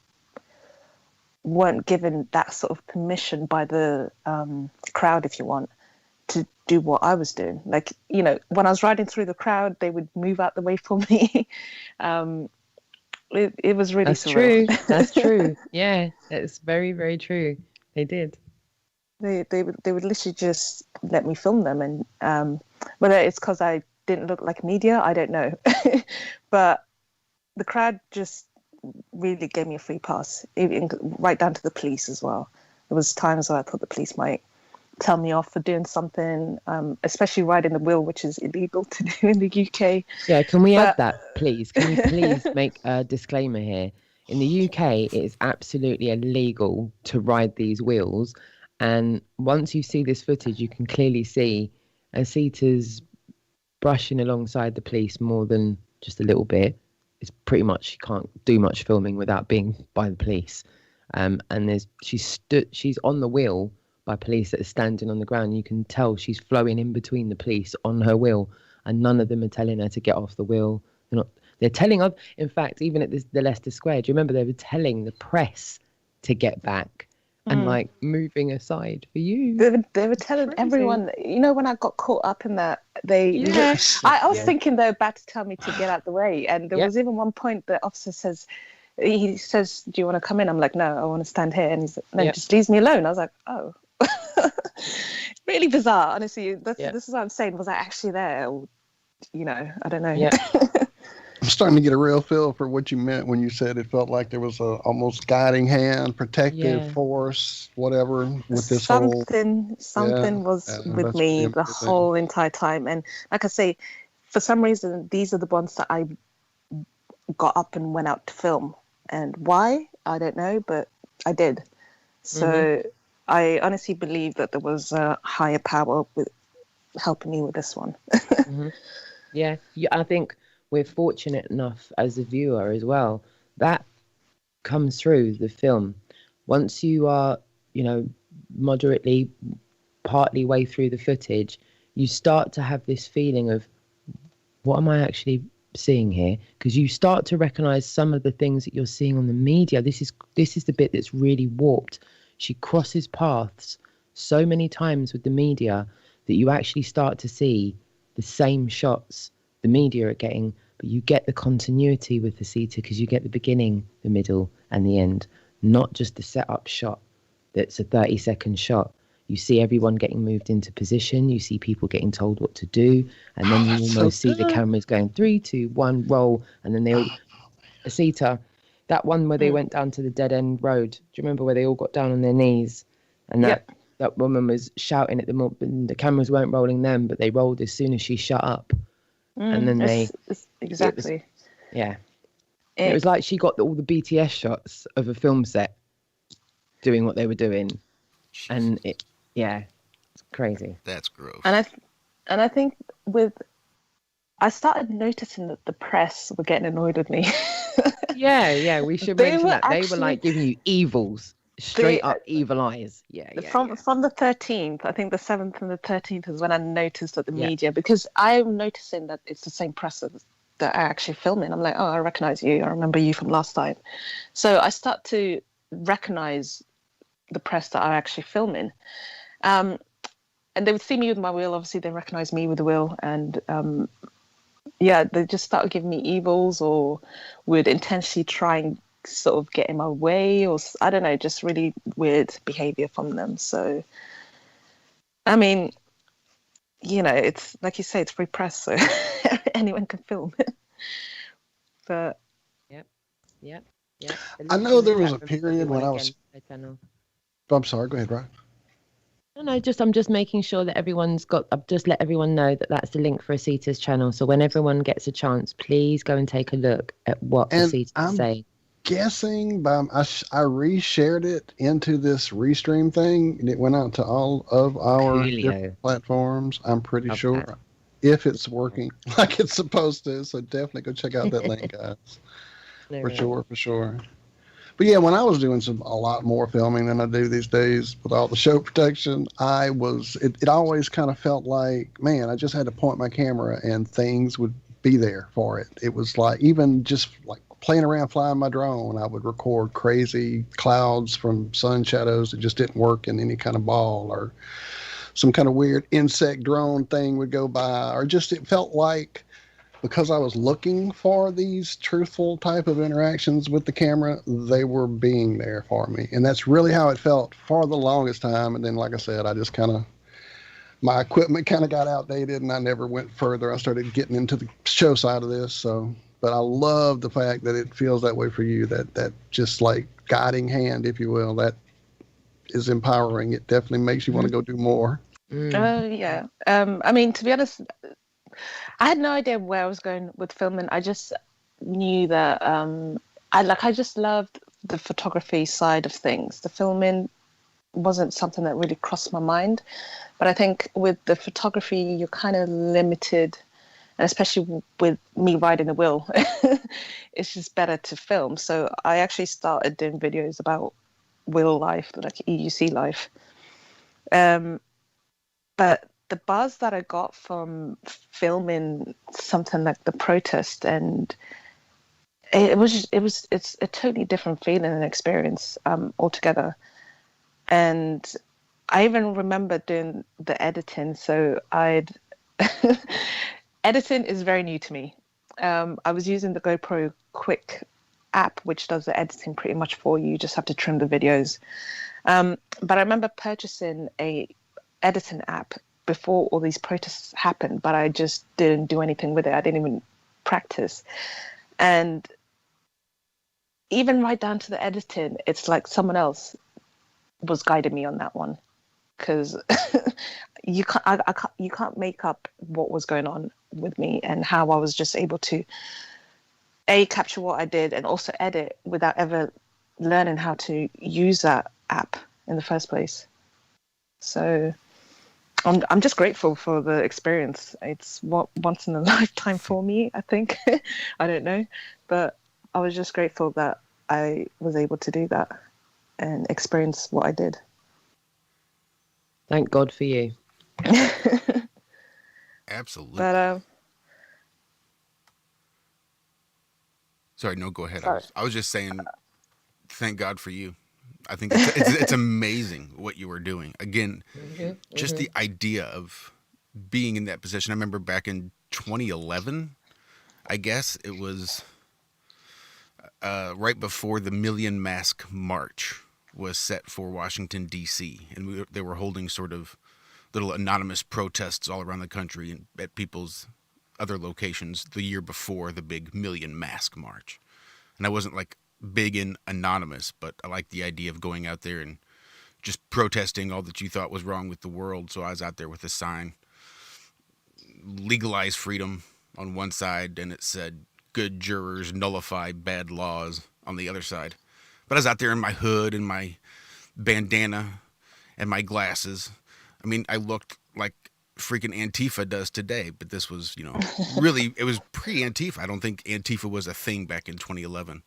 weren't given that sort of permission by the crowd, if you want, to do what I was doing. Like, when I was riding through the crowd, they would move out the way for me. It was really surreal. True. That's true. Yeah, it's very, very true. They did. They would literally just let me film them, and whether it's because I didn't look like media, I don't know. But the crowd just really gave me a free pass, even right down to the police as well. There was times where I thought the police might tell me off for doing something, especially riding the wheel, which is illegal to do in the UK. Yeah, can we add that, please? Can you please make a disclaimer here? In the UK, it is absolutely illegal to ride these wheels. And once you see this footage, you can clearly see Asita's brushing alongside the police more than just a little bit. It's pretty much, she can't do much filming without being by the police. And she's on the wheel by police that are standing on the ground. You can tell she's flowing in between the police on her wheel, and none of them are telling her to get off the wheel. They're telling her, in fact, even at the Leicester Square, do you remember they were telling the press to get back and like moving aside for you? They were telling everyone, when I got caught up in that, I was thinking they were about to tell me to get out the way. And there was even one point the officer says, do you want to come in? I'm like, no, I want to stand here. And he's like, no, just leaves me alone. I was like, oh. Really bizarre, honestly. This is what I'm saying. Was I actually there? Or, I don't know. Yeah. I'm starting to get a real feel for what you meant when you said it felt like there was a almost guiding hand, protective force, whatever, with this something was with me the whole entire time. And like I say, for some reason, these are the ones that I got up and went out to film. And why? I don't know, but I did. So I honestly believe that there was a higher power with helping me with this one. Yeah, I think we're fortunate enough as a viewer as well. That comes through the film. Once you are, moderately, partly way through the footage, you start to have this feeling of, what am I actually seeing here? Because you start to recognize some of the things that you're seeing on the media. This is the bit that's really warped. She crosses paths so many times with the media that you actually start to see the same shots the media are getting, but you get the continuity with the Asita because you get the beginning, the middle, and the end, not just the setup shot that's a 30-second shot. You see everyone getting moved into position. You see people getting told what to do. And then you almost see the cameras going 3, 2, 1, roll. And then they all, Mamacita, that one where they went down to the dead end road. Do you remember where they all got down on their knees? And that woman was shouting at them, and the cameras weren't rolling them, but they rolled as soon as she shut up. And then exactly. It was like she got all the BTS shots of a film set doing what they were doing. And it's crazy. That's gross. And I think I started noticing that the press were getting annoyed with me. We should mention that. They were like giving you evils. Straight up evil eyes. From the 13th, I think the 7th and the 13th is when I noticed that the media, because I'm noticing that it's the same press that are actually filming. I'm like, oh, I recognize you. I remember you from last time. So I start to recognize the press that are actually filming. And they would see me with my wheel. Obviously, they recognize me with the wheel. And they just started giving me evils, or would intentionally try and sort of get in my way, or I don't know, just really weird behavior from them. So I mean, it's like you say, it's free press, so anyone can film. But I know there was a period when I was I'm sorry, go ahead, Ryan. No, I'm just making sure that I've just let everyone know that that's the link for Asita's channel. So when everyone gets a chance, please go and take a look at what Asita's saying. Guessing I reshared it into this restream thing, and it went out to all of our different platforms. I'm pretty sure, if it's working like it's supposed to. So definitely go check out that link, guys. For sure. But yeah, when I was doing a lot more filming than I do these days with all the show production, it always kind of felt like, man, I just had to point my camera and things would be there for it. It was like, even just like playing around flying my drone, I would record crazy clouds from sun shadows that just didn't work in any kind of ball, or some kind of weird insect drone thing would go by, or just it felt like, because I was looking for these truthful type of interactions with the camera, they were being there for me. And that's really how it felt for the longest time. And then, like I said, I just my equipment kind of got outdated and I never went further. I started getting into the show side of this. But I love the fact that it feels that way for you, that just like guiding hand, if you will, that is empowering. It definitely makes you want to go do more. I mean, to be honest, I had no idea where I was going with filming. I just knew that I just loved the photography side of things. The filming wasn't something that really crossed my mind. But I think with the photography, you're kind of limited, and especially with me riding the wheel, it's just better to film. So I actually started doing videos about wheel life, like EUC life. But the buzz that I got from filming something like the protest, and it's a totally different feeling and experience altogether. And I even remember doing the editing. So editing is very new to me. I was using the GoPro Quick app, which does the editing pretty much for you. You just have to trim the videos. But I remember purchasing a editing app before all these protests happened, but I just didn't do anything with it. I didn't even practice. And even right down to the editing, it's like someone else was guiding me on that one, because you can't make up what was going on with me and how I was just able to capture what I did and also edit without ever learning how to use that app in the first place. So I'm just grateful for the experience. It's once in a lifetime for me, I think. I don't know, but I was just grateful that I was able to do that and experience what I did. Thank God for you. Absolutely. But sorry, no, go ahead. Sorry. I was just saying, thank God for you. I think it's amazing what you were doing. Again, just the idea of being in that position. I remember back in 2011, I guess it was right before the Million Mask March. was set for Washington, D.C., and they were holding sort of little anonymous protests all around the country and at people's other locations the year before the big Million Mask March. And I wasn't like big in anonymous, but I liked the idea of going out there and just protesting all that you thought was wrong with the world. So I was out there with a sign, legalize freedom on one side, and it said, good jurors nullify bad laws on the other side. But I was out there in my hood and my bandana and my glasses. I mean, I looked like freaking Antifa does today, but this was, really, it was pre-Antifa. I don't think Antifa was a thing back in 2011.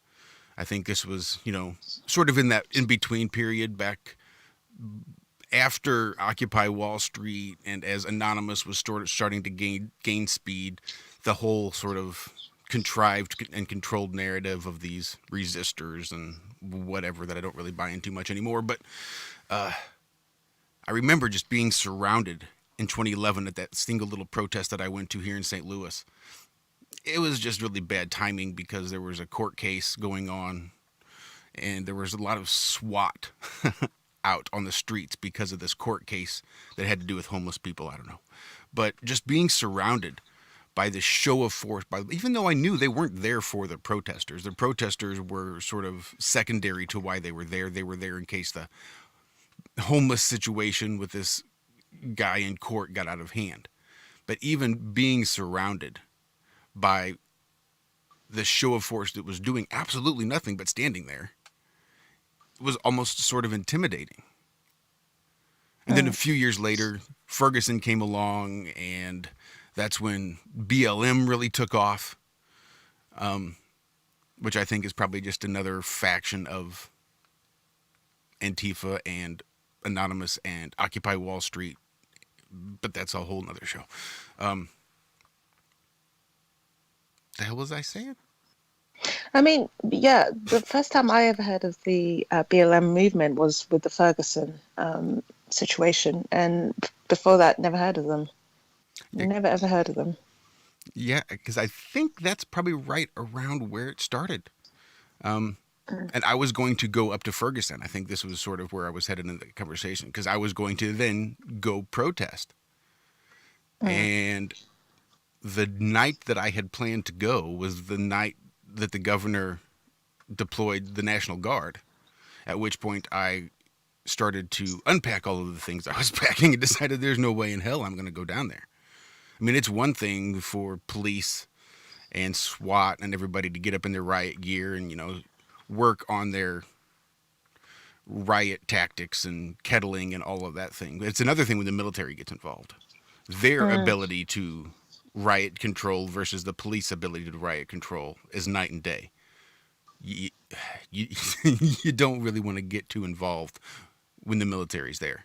I think this was, sort of in that in-between period back after Occupy Wall Street, and as Anonymous was starting to gain speed, the whole sort of contrived and controlled narrative of these resistors and whatever that I don't really buy into much anymore. But I remember just being surrounded in 2011 at that single little protest that I went to here in St. Louis. It was just really bad timing because there was a court case going on and there was a lot of SWAT out on the streets because of this court case that had to do with homeless people. I don't know. But just being surrounded by this show of force, even though I knew they weren't there for the protesters. The protesters were sort of secondary to why they were there. They were there in case the homeless situation with this guy in court got out of hand. But even being surrounded by the show of force that was doing absolutely nothing but standing there was almost sort of intimidating. And then a few years later, Ferguson came along, and that's when BLM really took off, which I think is probably just another faction of Antifa and Anonymous and Occupy Wall Street, but that's a whole nother show. The hell was I saying? I mean, yeah, the first time I ever heard of the BLM movement was with the Ferguson situation, and before that, never heard of them. Never ever heard of them. Yeah, because I think that's probably right around where it started. And I was going to go up to Ferguson. I think this was sort of where I was headed in the conversation, because I was going to then go protest. And the night that I had planned to go was the night that the governor deployed the National Guard, at which point I started to unpack all of the things I was packing and decided there's no way in hell I'm going to go down there. I mean, it's one thing for police and SWAT and everybody to get up in their riot gear and, work on their riot tactics and kettling and all of that thing. It's another thing when the military gets involved. Their ability to riot control versus the police ability to riot control is night and day. You don't really want to get too involved when the military's there.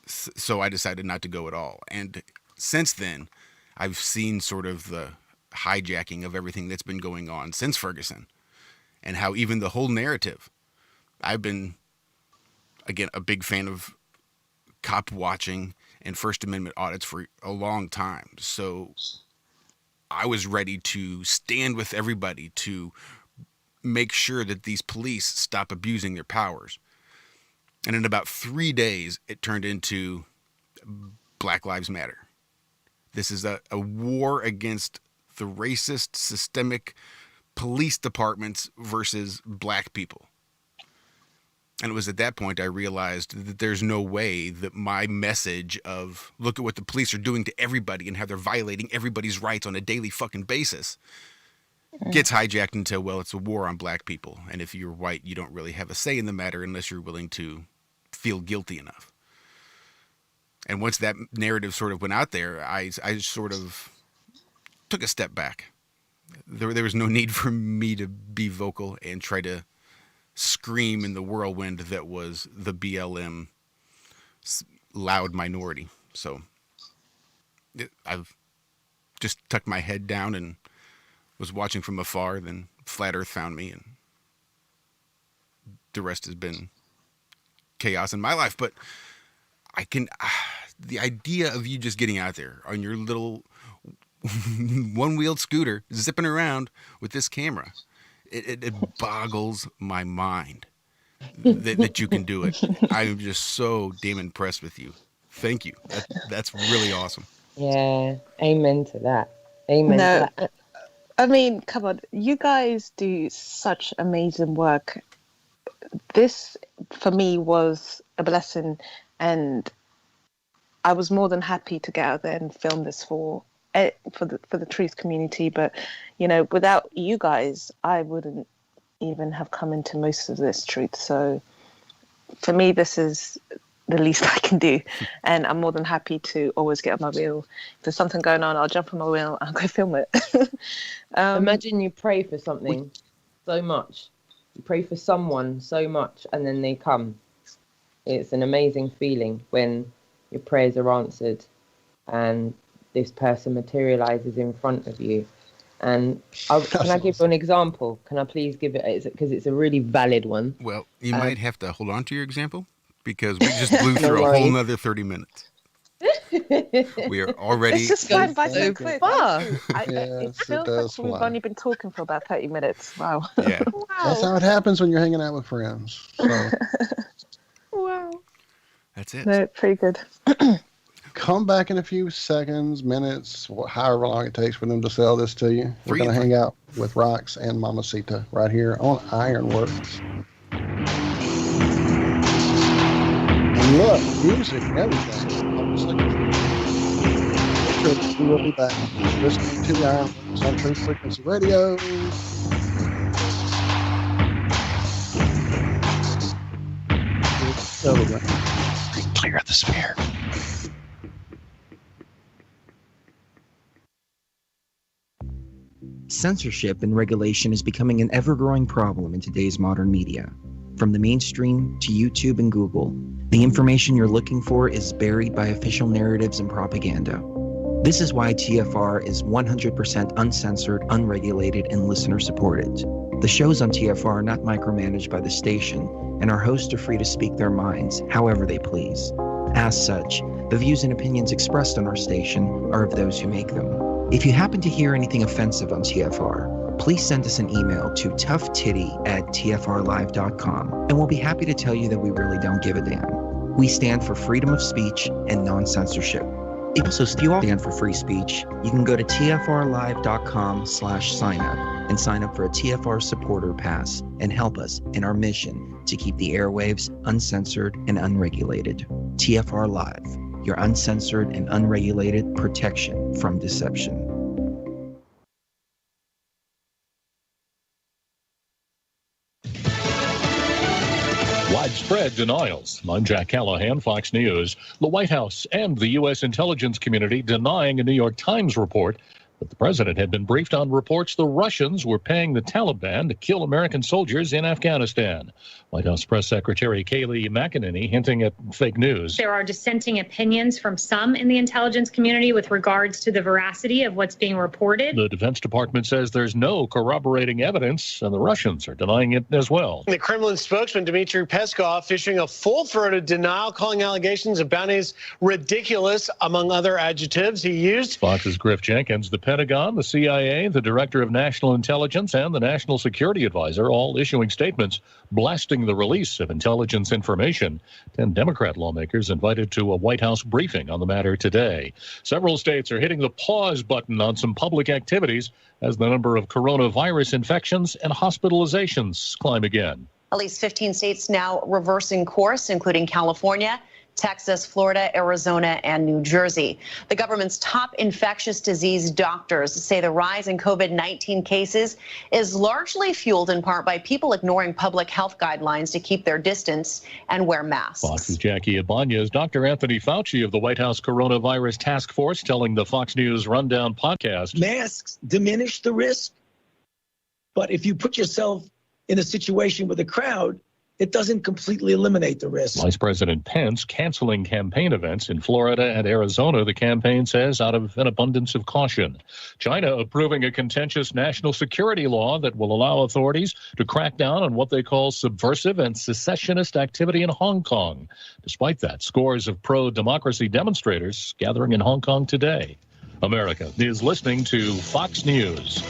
So I decided not to go at all. And since then, I've seen sort of the hijacking of everything that's been going on since Ferguson, and how even the whole narrative, I've been, again, a big fan of cop watching and First Amendment audits for a long time. So I was ready to stand with everybody to make sure that these police stop abusing their powers. And in about 3 days, it turned into Black Lives Matter. This is a war against the racist, systemic police departments versus black people. And it was at that point I realized that there's no way that my message of look at what the police are doing to everybody and how they're violating everybody's rights on a daily fucking basis gets hijacked into, well, it's a war on black people. And if you're white, you don't really have a say in the matter unless you're willing to feel guilty enough. And once that narrative sort of went out there, I sort of took a step back. There was no need for me to be vocal and try to scream in the whirlwind that was the BLM loud minority. So I've just tucked my head down and was watching from afar. Then Flat Earth found me, and the rest has been chaos in my life. But I can, the idea of you just getting out there on your little one-wheeled scooter, zipping around with this camera, it boggles my mind that you can do it. I'm just so damn impressed with you. Thank you. That's really awesome. Yeah, amen to that. Amen No, to that. I mean, come on, you guys do such amazing work. This, for me, was a blessing, and I was more than happy to get out there and film this for the truth community. But without you guys, I wouldn't even have come into most of this truth. So for me, this is the least I can do, and I'm more than happy to always get on my wheel. If there's something going on, I'll jump on my wheel and go film it. Imagine you pray for something so much, you pray for someone so much, and then they come. It's an amazing feeling when your prayers are answered and this person materializes in front of you. And can I give you an example? Can I please give it, because it's a really valid one. Well, you might have to hold on to your example, because we just blew through a whole nother 30 minutes. We are already... It's just flying by so quick. It feels like we've only been talking for about 30 minutes. Wow. Yeah. Wow. That's how it happens when you're hanging out with friends. So. Wow. That's it. No, pretty good. Come back in a few seconds, minutes, however long it takes for them to sell this to you. We're going to hang out with Rox and Mamacita right here on Ironworx. And look, music, everything. I'm just looking for we will be back. Listening to the Ironworx on Truth Frequency Radio. Clear the sphere. Censorship and regulation is becoming an ever-growing problem in today's modern media. From the mainstream to YouTube and Google, the information you're looking for is buried by official narratives and propaganda. This is why TFR is 100% uncensored, unregulated, and listener-supported. The shows on TFR are not micromanaged by the station, and our hosts are free to speak their minds however they please. As such, the views and opinions expressed on our station are of those who make them. If you happen to hear anything offensive on TFR, please send us an email to toughtitty@tfrlive.com, and we'll be happy to tell you that we really don't give a damn. We stand for freedom of speech and non-censorship. Also, if you all stand for free speech, you can go to tfrlive.com/sign-up and sign up for a TFR supporter pass and help us in our mission to keep the airwaves uncensored and unregulated. TFR Live, your uncensored and unregulated protection from deception. Widespread denials. I'm Jack Callahan, Fox News. The White House and the U.S. intelligence community denying a New York Times report that the president had been briefed on reports the Russians were paying the Taliban to kill American soldiers in Afghanistan. White House Press Secretary Kayleigh McEnany hinting at fake news. There are dissenting opinions from some in the intelligence community with regards to the veracity of what's being reported. The Defense Department says there's no corroborating evidence, and the Russians are denying it as well. The Kremlin spokesman Dmitry Peskov issuing a full-throated denial, calling allegations of bounties ridiculous, among other adjectives he used. Fox's Griff Jenkins, the Pentagon, the CIA, the Director of National Intelligence, and the National Security Advisor all issuing statements blasting the release of intelligence information. 10 Democrat lawmakers invited to a White House briefing on the matter today. Several states are hitting the pause button on some public activities as the number of coronavirus infections and hospitalizations climb again. At least 15 states now reversing course, including California, Texas, Florida, Arizona, and New Jersey. The government's top infectious disease doctors say the rise in COVID-19 cases is largely fueled in part by people ignoring public health guidelines to keep their distance and wear masks. Fox's Jackie Ibanez, Dr. Anthony Fauci of the White House Coronavirus Task Force telling the Fox News Rundown podcast. Masks diminish the risk, but if you put yourself in a situation with a crowd, it doesn't completely eliminate the risk. Vice President Pence canceling campaign events in Florida and Arizona, the campaign says, out of an abundance of caution. China approving a contentious national security law that will allow authorities to crack down on what they call subversive and secessionist activity in Hong Kong. Despite that, scores of pro-democracy demonstrators gathering in Hong Kong today. America is listening to Fox News.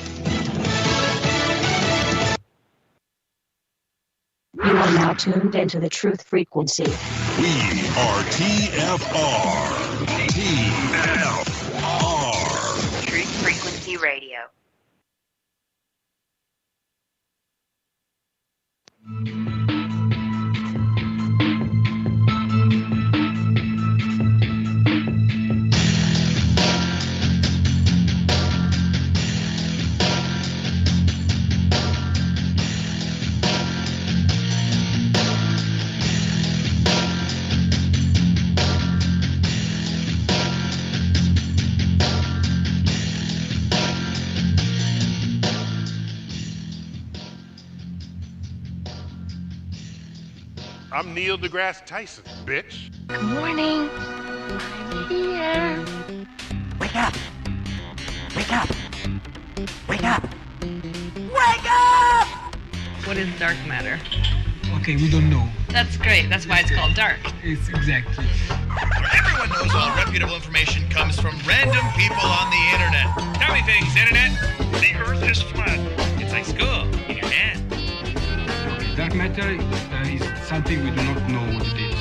are now tuned into the truth frequency. We are TFR. TFR. Truth Frequency Radio. I'm Neil deGrasse Tyson, bitch. Good morning. Here. Wake up. Wake up. Wake up. Wake up! What is dark matter? Okay, we don't know. That's great. That's why it's called dark. It's exactly. Everyone knows all reputable information comes from random people on the internet. Tell me things, internet. The earth is flat. It's like school in your hand. Okay, dark matter is something we do not know what it is.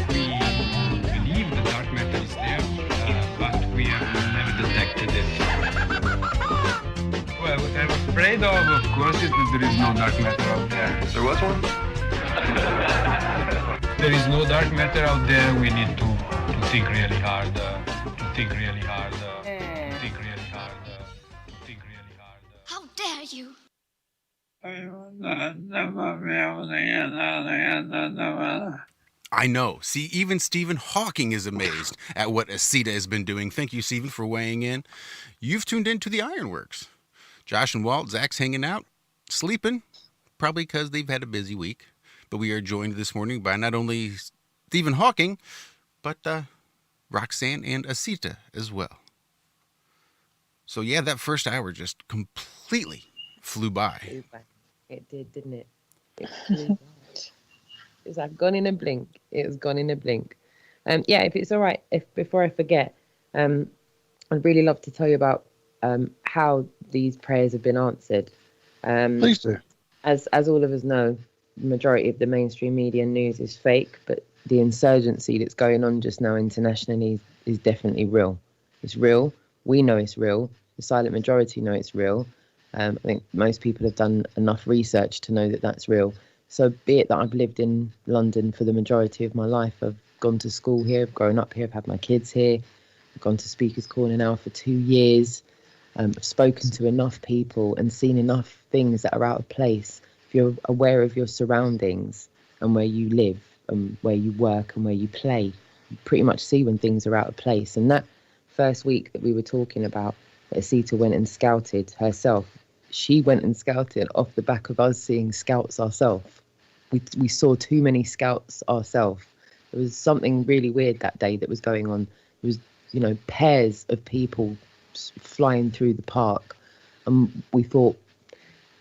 We believe the dark matter is there, but we have never detected it. Well, what I'm afraid of course, is that there is no dark matter out there. There was one? There is no dark matter out there. We need to think really hard. How dare you? I know. See, even Stephen Hawking is amazed at what Acita has been doing. Thank you, Stephen, for weighing in. You've tuned into the Ironworks. Josh and Walt, Zach's hanging out, sleeping, probably because they've had a busy week. But we are joined this morning by not only Stephen Hawking, but Roxanne and Acita as well. So yeah, that first hour just completely flew by. It did, didn't it? It flew by. It was like gone in a blink. It was gone in a blink. Yeah, if it's all right, before I forget, I'd really love to tell you about how these prayers have been answered. Please do. As all of us know, the majority of the mainstream media news is fake, but the insurgency that's going on just now internationally is definitely real. It's real. We know it's real. The silent majority know it's real. I think most people have done enough research to know that that's real. So be it that I've lived in London for the majority of my life, I've gone to school here, I've grown up here, I've had my kids here, I've gone to Speaker's Corner now for 2 years. I've spoken to enough people and seen enough things that are out of place. If you're aware of your surroundings and where you live and where you work and where you play, you pretty much see when things are out of place. And that first week that we were talking about, that Acita went and scouted herself, she went and scouted off the back of us seeing scouts ourselves. We saw too many scouts ourselves. There was something really weird that day that was going on. It was, pairs of people flying through the park, and we thought,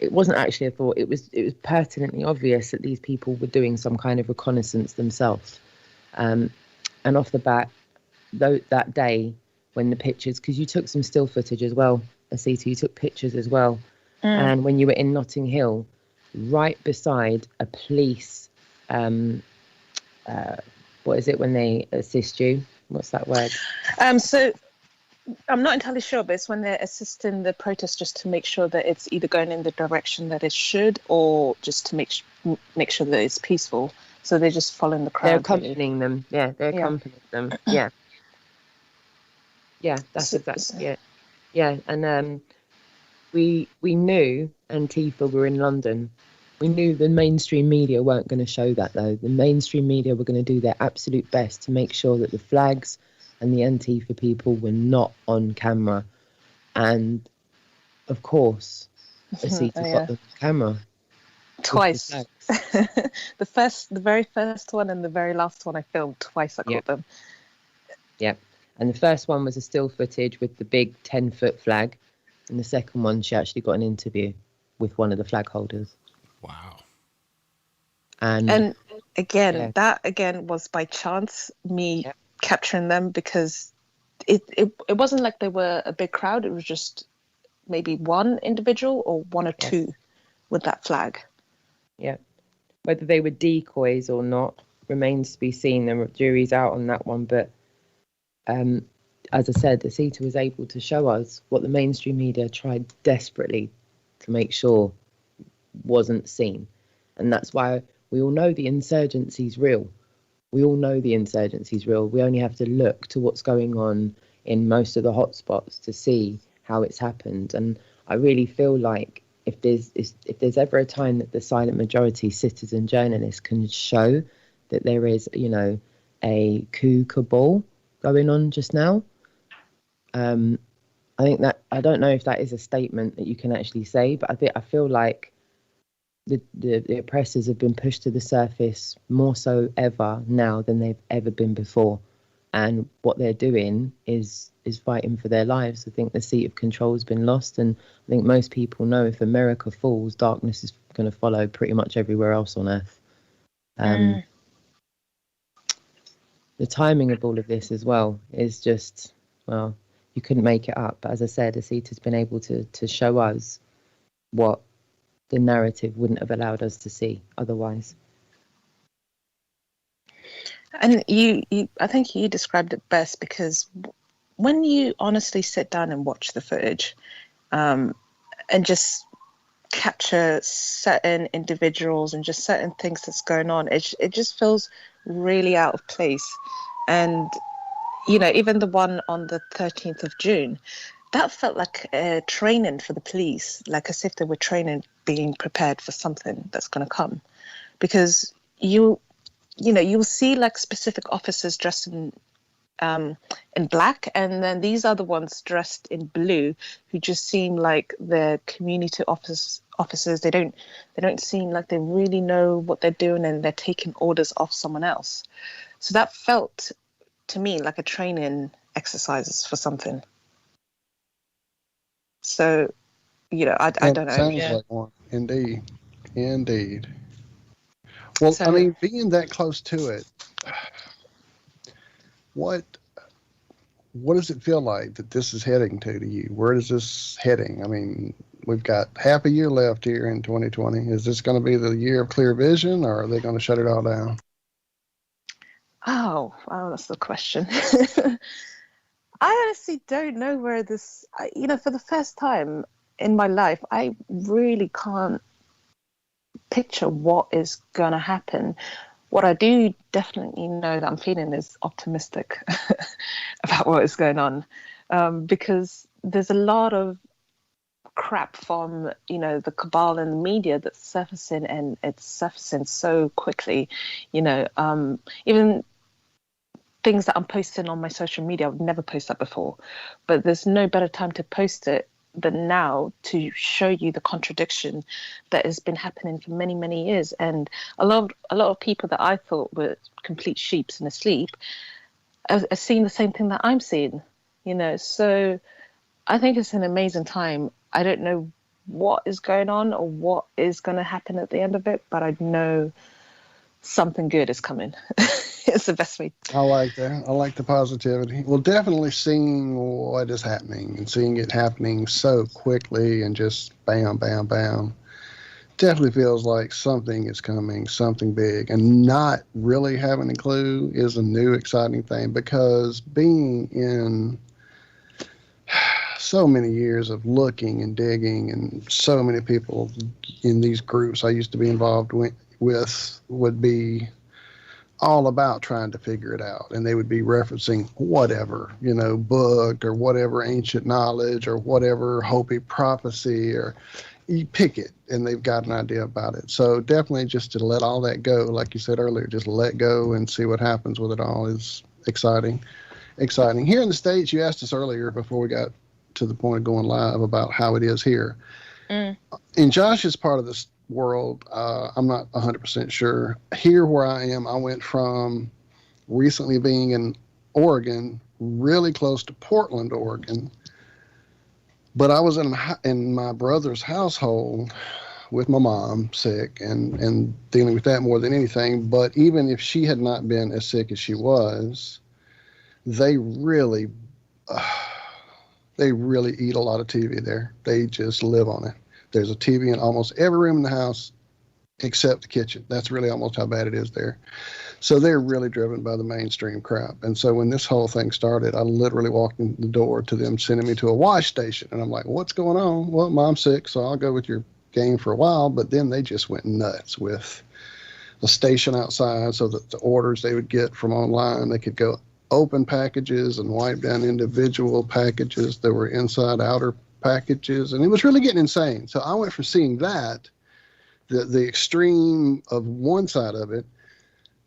it wasn't actually a thought, it was pertinently obvious that these people were doing some kind of reconnaissance themselves. And off the bat, that day when the pictures, because you took some still footage as well, Acita, you took pictures as well. And when you were in Notting Hill, right beside a police, what is it when they assist you? What's that word? So I'm not entirely sure, but it's when they're assisting the protest just to make sure that it's either going in the direction that it should, or just to make sure that it's peaceful. So they're just following the crowd. They're accompanying them. Yeah, they're accompanying them. Yeah. Yeah, that's exactly it. Yeah, and we knew Antifa were in London. We knew the mainstream media weren't going to show that, though. The mainstream media were going to do their absolute best to make sure that the flags and the Antifa people were not on camera. And, of course, Acita got them on camera. Twice. The very first one and the very last one I filmed twice. I got them. Yep. And the first one was a still footage with the big 10-foot flag. And the second one, she actually got an interview with one of the flag holders. Wow. And again, that was by chance, me capturing them, because it wasn't like they were a big crowd. It was just maybe one individual or one or two with that flag. Yeah. Whether they were decoys or not remains to be seen. The jury's out on that one. But as I said, Asita was able to show us what the mainstream media tried desperately to make sure wasn't seen. And that's why we all know the insurgency's real. We all know the insurgency's real. We only have to look to what's going on in most of the hotspots to see how it's happened. And I really feel like if there's ever a time that the silent majority citizen journalists can show that there is, you know, a coup cabal going on just now, I think that, I don't know if that is a statement that you can actually say, but I feel like the oppressors have been pushed to the surface more so ever now than they've ever been before. And what they're doing is fighting for their lives. I think the seat of control has been lost. And I think most people know if America falls, darkness is going to follow pretty much everywhere else on Earth. The timing of all of this as well is just, well, you couldn't make it up. But as I said, Asita's been able to show us what the narrative wouldn't have allowed us to see otherwise. And I think you described it best, because when you honestly sit down and watch the footage, and just capture certain individuals and just certain things that's going on, it just feels really out of place. And you know, even the one on the 13th of June, that felt like a training for the police, like as if they were training, being prepared for something that's going to come. Because you'll see like specific officers dressed in black, and then these are the ones dressed in blue who just seem like they're community officers. They don't seem like they really know what they're doing, and they're taking orders off someone else. So that felt to me like a training exercises for something. So, you know, I don't know. Sounds like one. Indeed. Well, I mean, being that close to it, what does it feel like that this is heading to you? Where is this heading? I mean, we've got half a year left here in 2020. Is this going to be the year of clear vision, or are they going to shut it all down? Oh, that's the question. I honestly don't know where this, you know, for the first time in my life, I really can't picture what is going to happen. What I do definitely know that I'm feeling is optimistic about what is going on, because there's a lot of crap from, you know, the cabal and the media that's surfacing, and it's surfacing so quickly, you know, even things that I'm posting on my social media, I would never post that before, but there's no better time to post it than now to show you the contradiction that has been happening for many, many years. And a lot of people that I thought were complete sheeps and asleep are seeing the same thing that I'm seeing, you know. So I think it's an amazing time. I don't know what is going on or what is going to happen at the end of it, but I know something good is coming. It's the best way. I like that. I like the positivity. Well, definitely seeing what is happening and seeing it happening so quickly and just bam, bam, bam, definitely feels like something is coming, something big. And not really having a clue is a new exciting thing, because being in so many years of looking and digging, and so many people in these groups I used to be involved with would be all about trying to figure it out, and they would be referencing whatever, you know, book or whatever ancient knowledge or whatever Hopi prophecy, or you pick it, and they've got an idea about it. So definitely just to let all that go, like you said earlier, just let go and see what happens with it all is exciting. Here in the States, you asked us earlier before we got to the point of going live about how it is here. In Josh's part of this world, I'm not 100% sure. Here where I am, I went from recently being in Oregon, really close to Portland, Oregon, but I was in my brother's household with my mom sick and dealing with that more than anything. But even if she had not been as sick as she was, they really eat a lot of TV there. They just live on it. There's a TV in almost every room in the house except the kitchen. That's really almost how bad it is there. So they're really driven by the mainstream crap. And so when this whole thing started, I literally walked in the door to them sending me to a wash station. And I'm like, what's going on? Well, Mom's sick, so I'll go with your game for a while. But then they just went nuts with a station outside so that the orders they would get from online, they could go open packages and wipe down individual packages that were inside outer packages. And it was really getting insane. So I went from seeing that, the extreme of one side of it,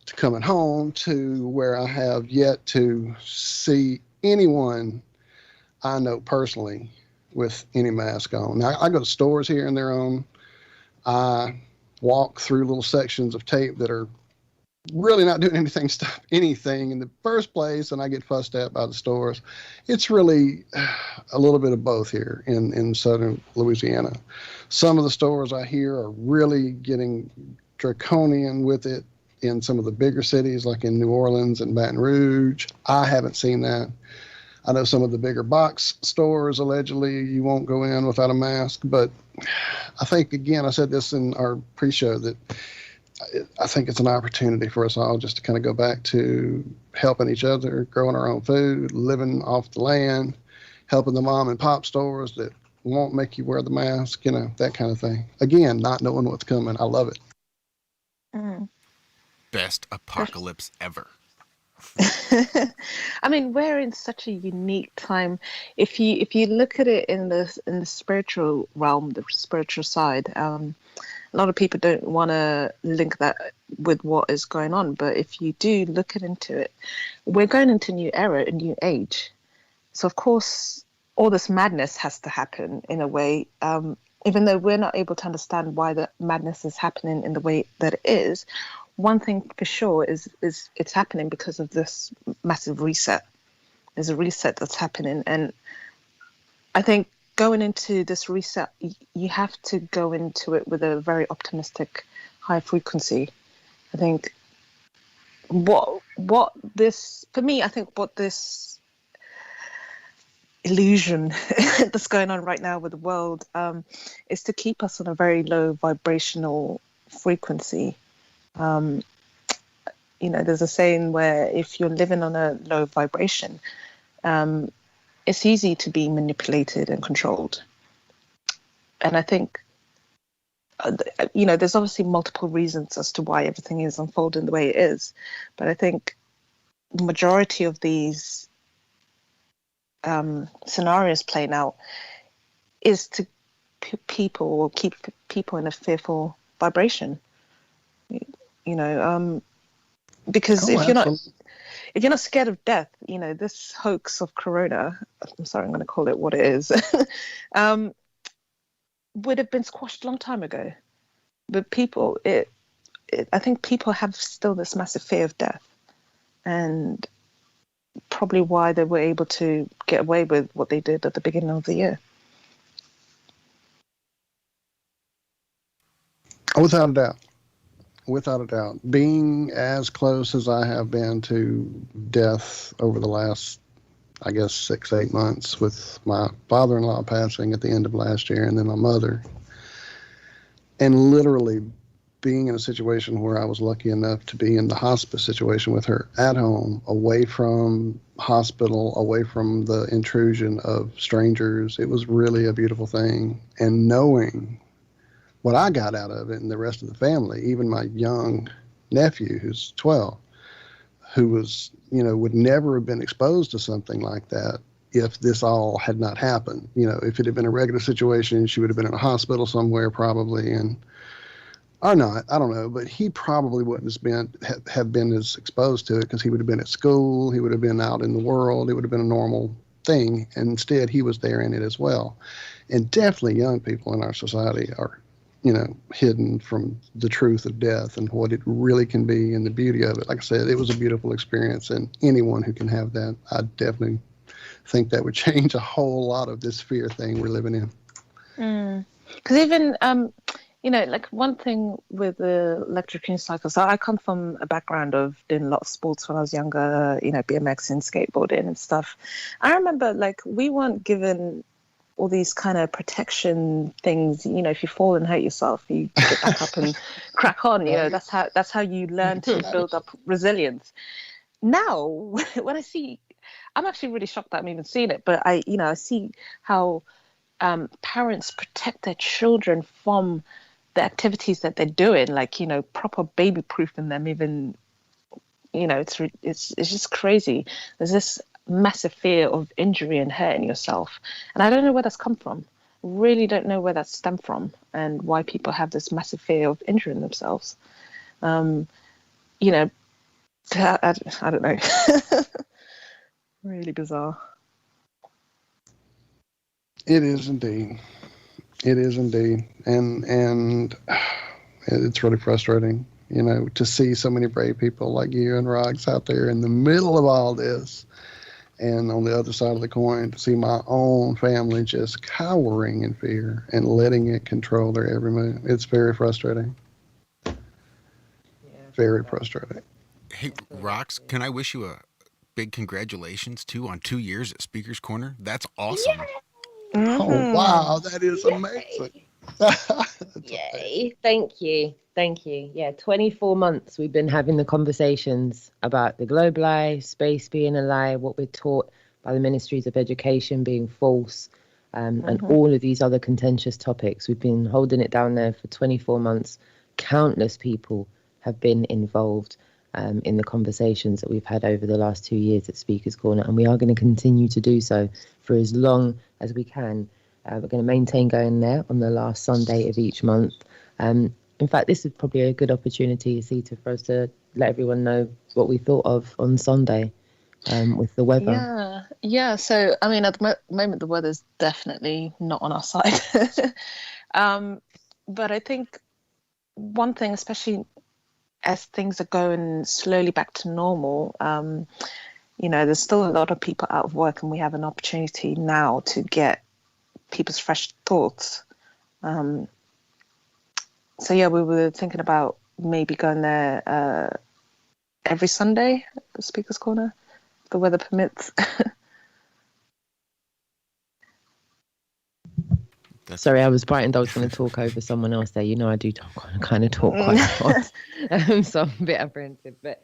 to coming home to where I have yet to see anyone I know personally with any mask on. Now, I go to stores here and there on. I walk through little sections of tape that are really not doing anything in the first place, and I get fussed at by the stores. It's really a little bit of both here in southern Louisiana. Some of the stores I hear are really getting draconian with it in some of the bigger cities, like in New Orleans and Baton Rouge. I haven't seen that. I know some of the bigger box stores, allegedly, you won't go in without a mask. But I think, again, I said this in our pre-show, that I think it's an opportunity for us all just to kind of go back to helping each other, growing our own food, living off the land, helping the mom and pop stores that won't make you wear the mask, you know, that kind of thing. Again, not knowing what's coming. I love it. Mm. Best apocalypse ever. I mean, we're in such a unique time. If you look at it in the spiritual realm, the spiritual side, a lot of people don't want to link that with what is going on. But if you do look into it, we're going into a new era, a new age. So of course, all this madness has to happen in a way. Even though we're not able to understand why the madness is happening in the way that it is, one thing for sure is it's happening because of this massive reset. There's a reset that's happening. And I think going into this reset, you have to go into it with a very optimistic, high frequency. I think what this illusion that's going on right now with the world is to keep us on a very low vibrational frequency. There's a saying where if you're living on a low vibration, it's easy to be manipulated and controlled. And I think, there's obviously multiple reasons as to why everything is unfolding the way it is. But I think the majority of these scenarios playing out is to keep people in a fearful vibration. Because if you're not scared of death, this hoax of corona, I'm sorry, I'm going to call it what it is, would have been squashed a long time ago. But I think people have still this massive fear of death, and probably why they were able to get away with what they did at the beginning of the year. Without a doubt, being as close as I have been to death over the last, 6-8 months, with my father-in-law passing at the end of last year, and then my mother, and literally being in a situation where I was lucky enough to be in the hospice situation with her at home, away from hospital, away from the intrusion of strangers. It was really a beautiful thing. And knowing what I got out of it, and the rest of the family, even my young nephew who's 12, who was, would never have been exposed to something like that if this all had not happened. If it had been a regular situation, she would have been in a hospital somewhere probably, or not, I don't know, but he probably wouldn't have been as exposed to it, because he would have been at school, he would have been out in the world, it would have been a normal thing. And instead, he was there in it as well. And definitely young people in our society are, hidden from the truth of death and what it really can be and the beauty of it. Like I said, it was a beautiful experience, and anyone who can have that, I definitely think that would change a whole lot of this fear thing we're living in. Because even, one thing with the electrocution cycle, so I come from a background of doing a lot of sports when I was younger, BMX and skateboarding and stuff. I remember, we weren't given all these kind of protection things. You know, if you fall and hurt yourself, you get back up and crack on. You know, that's how you learn to build up resilience. Now, when I see, I'm actually really shocked that I'm even seeing it, but I see how parents protect their children from the activities that they're doing, like, you know, proper baby proofing them. Even, you know, it's just crazy. There's this massive fear of injury and hurting yourself, and I don't know where that's come from. Really don't know where that's stemmed from, and why people have this massive fear of injuring themselves. You know, I don't know. Really bizarre. It is indeed. It is indeed. And it's really frustrating, you know, to see so many brave people like you and Rox out there in the middle of all this. And on the other side of the coin, to see my own family just cowering in fear and letting it control their every move. It's very frustrating. Very frustrating. Hey, Rox, can I wish you a big congratulations, too, on 2 years at Speaker's Corner? That's awesome. Oh, wow. That is amazing. Yay. Thank you. Thank you. Yeah, 24 months we've been having the conversations about the globe lie, space being a lie, what we're taught by the ministries of education being false, and all of these other contentious topics. We've been holding it down there for 24 months. Countless people have been involved in the conversations that we've had over the last 2 years at Speaker's Corner, and we are going to continue to do so for as long as we can. We're going to maintain going there on the last Sunday of each month. In fact, this is probably a good opportunity, Sita, for us to let everyone know what we thought of on Sunday with the weather. Yeah. So, I mean, at the moment, the weather's definitely not on our side. But I think one thing, especially as things are going slowly back to normal, you know, there's still a lot of people out of work, and we have an opportunity now to get people's fresh thoughts. So yeah, we were thinking about maybe going there every Sunday, the Speaker's Corner, if the weather permits. Sorry, I was frightened I was going to talk over someone else there. You know, I do kind of talk quite a lot, so I'm a bit apprehensive. But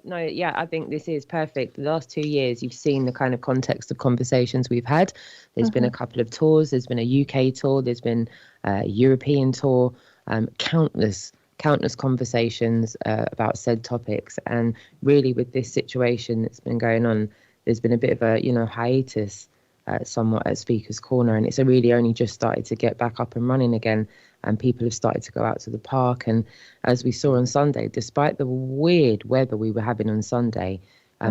no, yeah, I think this is perfect. The last 2 years, you've seen the kind of context of conversations we've had. There's been a couple of tours. There's been a UK tour. There's been a European tour. Countless conversations about said topics. And really, with this situation that's been going on, there's been a bit of a, you know, hiatus somewhat at Speaker's Corner, and it's really only just started to get back up and running again, and people have started to go out to the park. And as we saw on Sunday, despite the weird weather we were having on Sunday,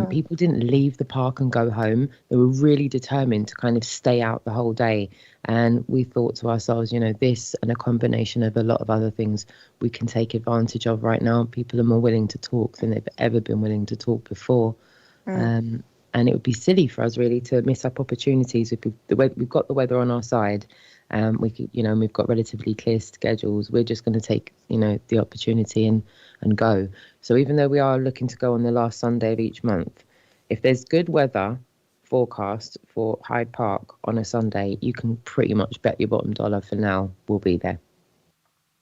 people didn't leave the park and go home. They were really determined to kind of stay out the whole day. And we thought to ourselves, you know, this and a combination of a lot of other things we can take advantage of right now. People are more willing to talk than they've ever been willing to talk before. And it would be silly for us really to miss up opportunities. If we've got the weather on our side, we could, you know, we've got relatively clear schedules. We're just going to take, you know, the opportunity and go. So even though we are looking to go on the last Sunday of each month, if there's good weather forecast for Hyde Park on a Sunday, you can pretty much bet your bottom dollar for now we'll be there.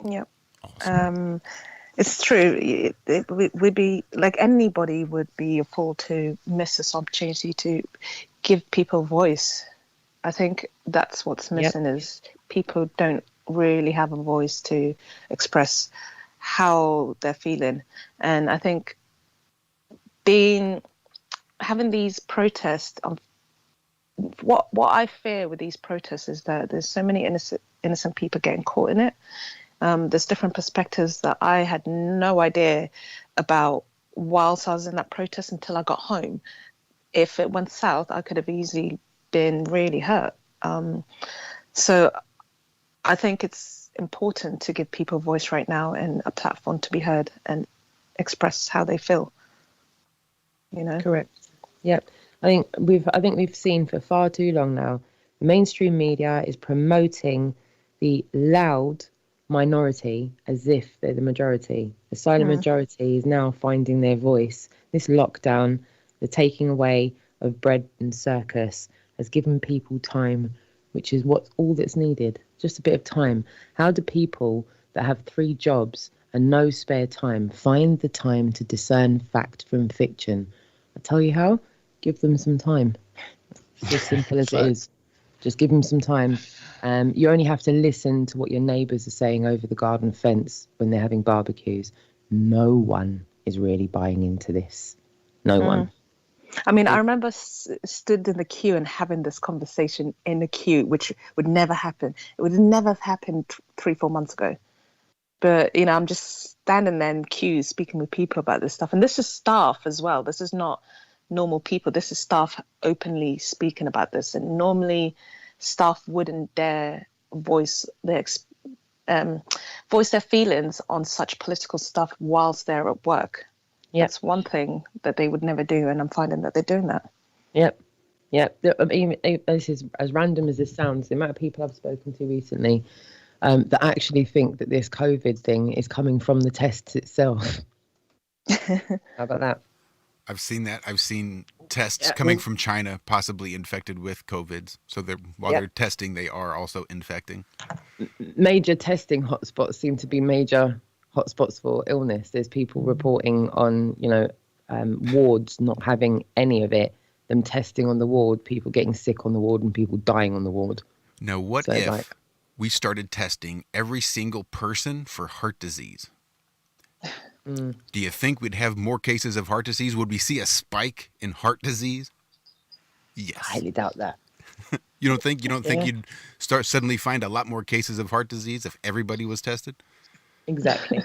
Yep. Awesome. It's true. We'd be like, anybody would be a fool to miss this opportunity to give people voice. I think that's what's missing is people don't really have a voice to express how they're feeling. And I think having these protests, what I fear with these protests is that there's so many innocent people getting caught in it. There's different perspectives that I had no idea about whilst I was in that protest until I got home. If it went south, I could have easily been really hurt. So I think it's important to give people a voice right now and a platform to be heard and express how they feel. You know? Correct. Yep. I think we've seen for far too long now, the mainstream media is promoting the loud minority as if they're the majority. The silent majority is now finding their voice. This lockdown, the taking away of bread and circus, has given people time which is what's all that's needed. Just a bit of time. How do people that have 3 jobs and no spare time find the time to discern fact from fiction? I tell you how, give them some time. It's as simple as it is. Just give them some time. You only have to listen to what your neighbours are saying over the garden fence when they're having barbecues. No one is really buying into this. No one. I mean, I remember stood in the queue and having this conversation in the queue, which would never happen. It would never have happened 3-4 months ago. But, you know, I'm just standing there in queues speaking with people about this stuff. And this is staff as well. This is not normal people. This is staff openly speaking about this. And normally staff wouldn't dare voice their feelings on such political stuff whilst they're at work. That's one thing that they would never do, and I'm finding that they're doing that. Yep. I mean, this is as random as this sounds. The amount of people I've spoken to recently that actually think that this COVID thing is coming from the tests itself. How about that? I've seen that. I've seen tests coming from China, possibly infected with COVIDs. So while they're testing, they are also infecting. Major testing hotspots seem to be major hotspots for illness. There's people reporting on, wards not having any of it, them testing on the ward, people getting sick on the ward and people dying on the ward. Now, what if we started testing every single person for heart disease? Do you think we'd have more cases of heart disease? Would we see a spike in heart disease? Yes. I highly doubt that. You don't think you'd suddenly find a lot more cases of heart disease if everybody was tested? Exactly.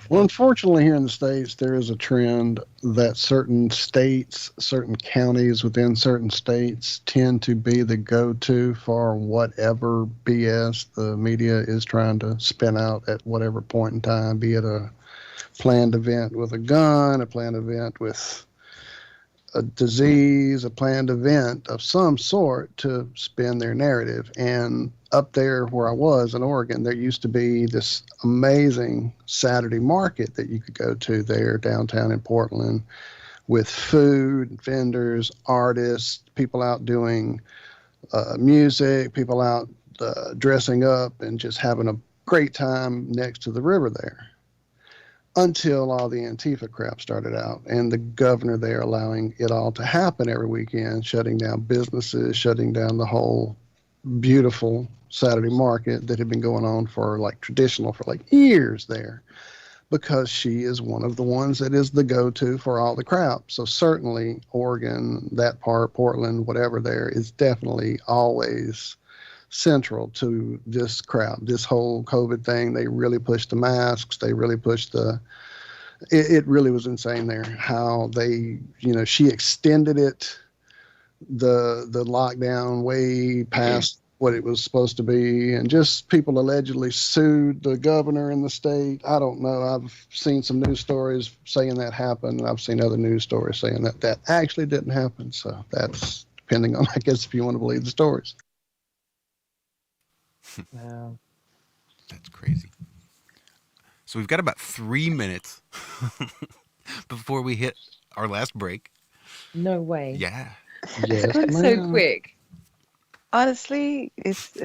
Well, unfortunately, here in the States, there is a trend that certain states, certain counties within certain states tend to be the go-to for whatever BS the media is trying to spin out at whatever point in time, be it a planned event with a gun, a planned event with a disease, a planned event of some sort to spin their narrative. And up there where I was in Oregon, there used to be this amazing Saturday market that you could go to there downtown in Portland with food, vendors, artists, people out doing music, people out dressing up and just having a great time next to the river there. Until all the Antifa crap started out and the governor there allowing it all to happen every weekend, shutting down businesses, shutting down the whole beautiful Saturday market that had been going on for traditional for years there, because she is one of the ones that is the go-to for all the crap. So certainly Oregon, that part, Portland, whatever there is definitely always central to this crowd, this whole COVID thing. They really pushed the masks. They really pushed it really was insane there how they, she extended it, the lockdown way past what it was supposed to be. And just people allegedly sued the governor in the state. I don't know. I've seen some news stories saying that happened. And I've seen other news stories saying that actually didn't happen. So that's depending on, I guess, if you want to believe the stories. Wow. That's crazy. So we've got about 3 minutes before we hit our last break. No way. Yeah. Yes, so quick. Honestly, it's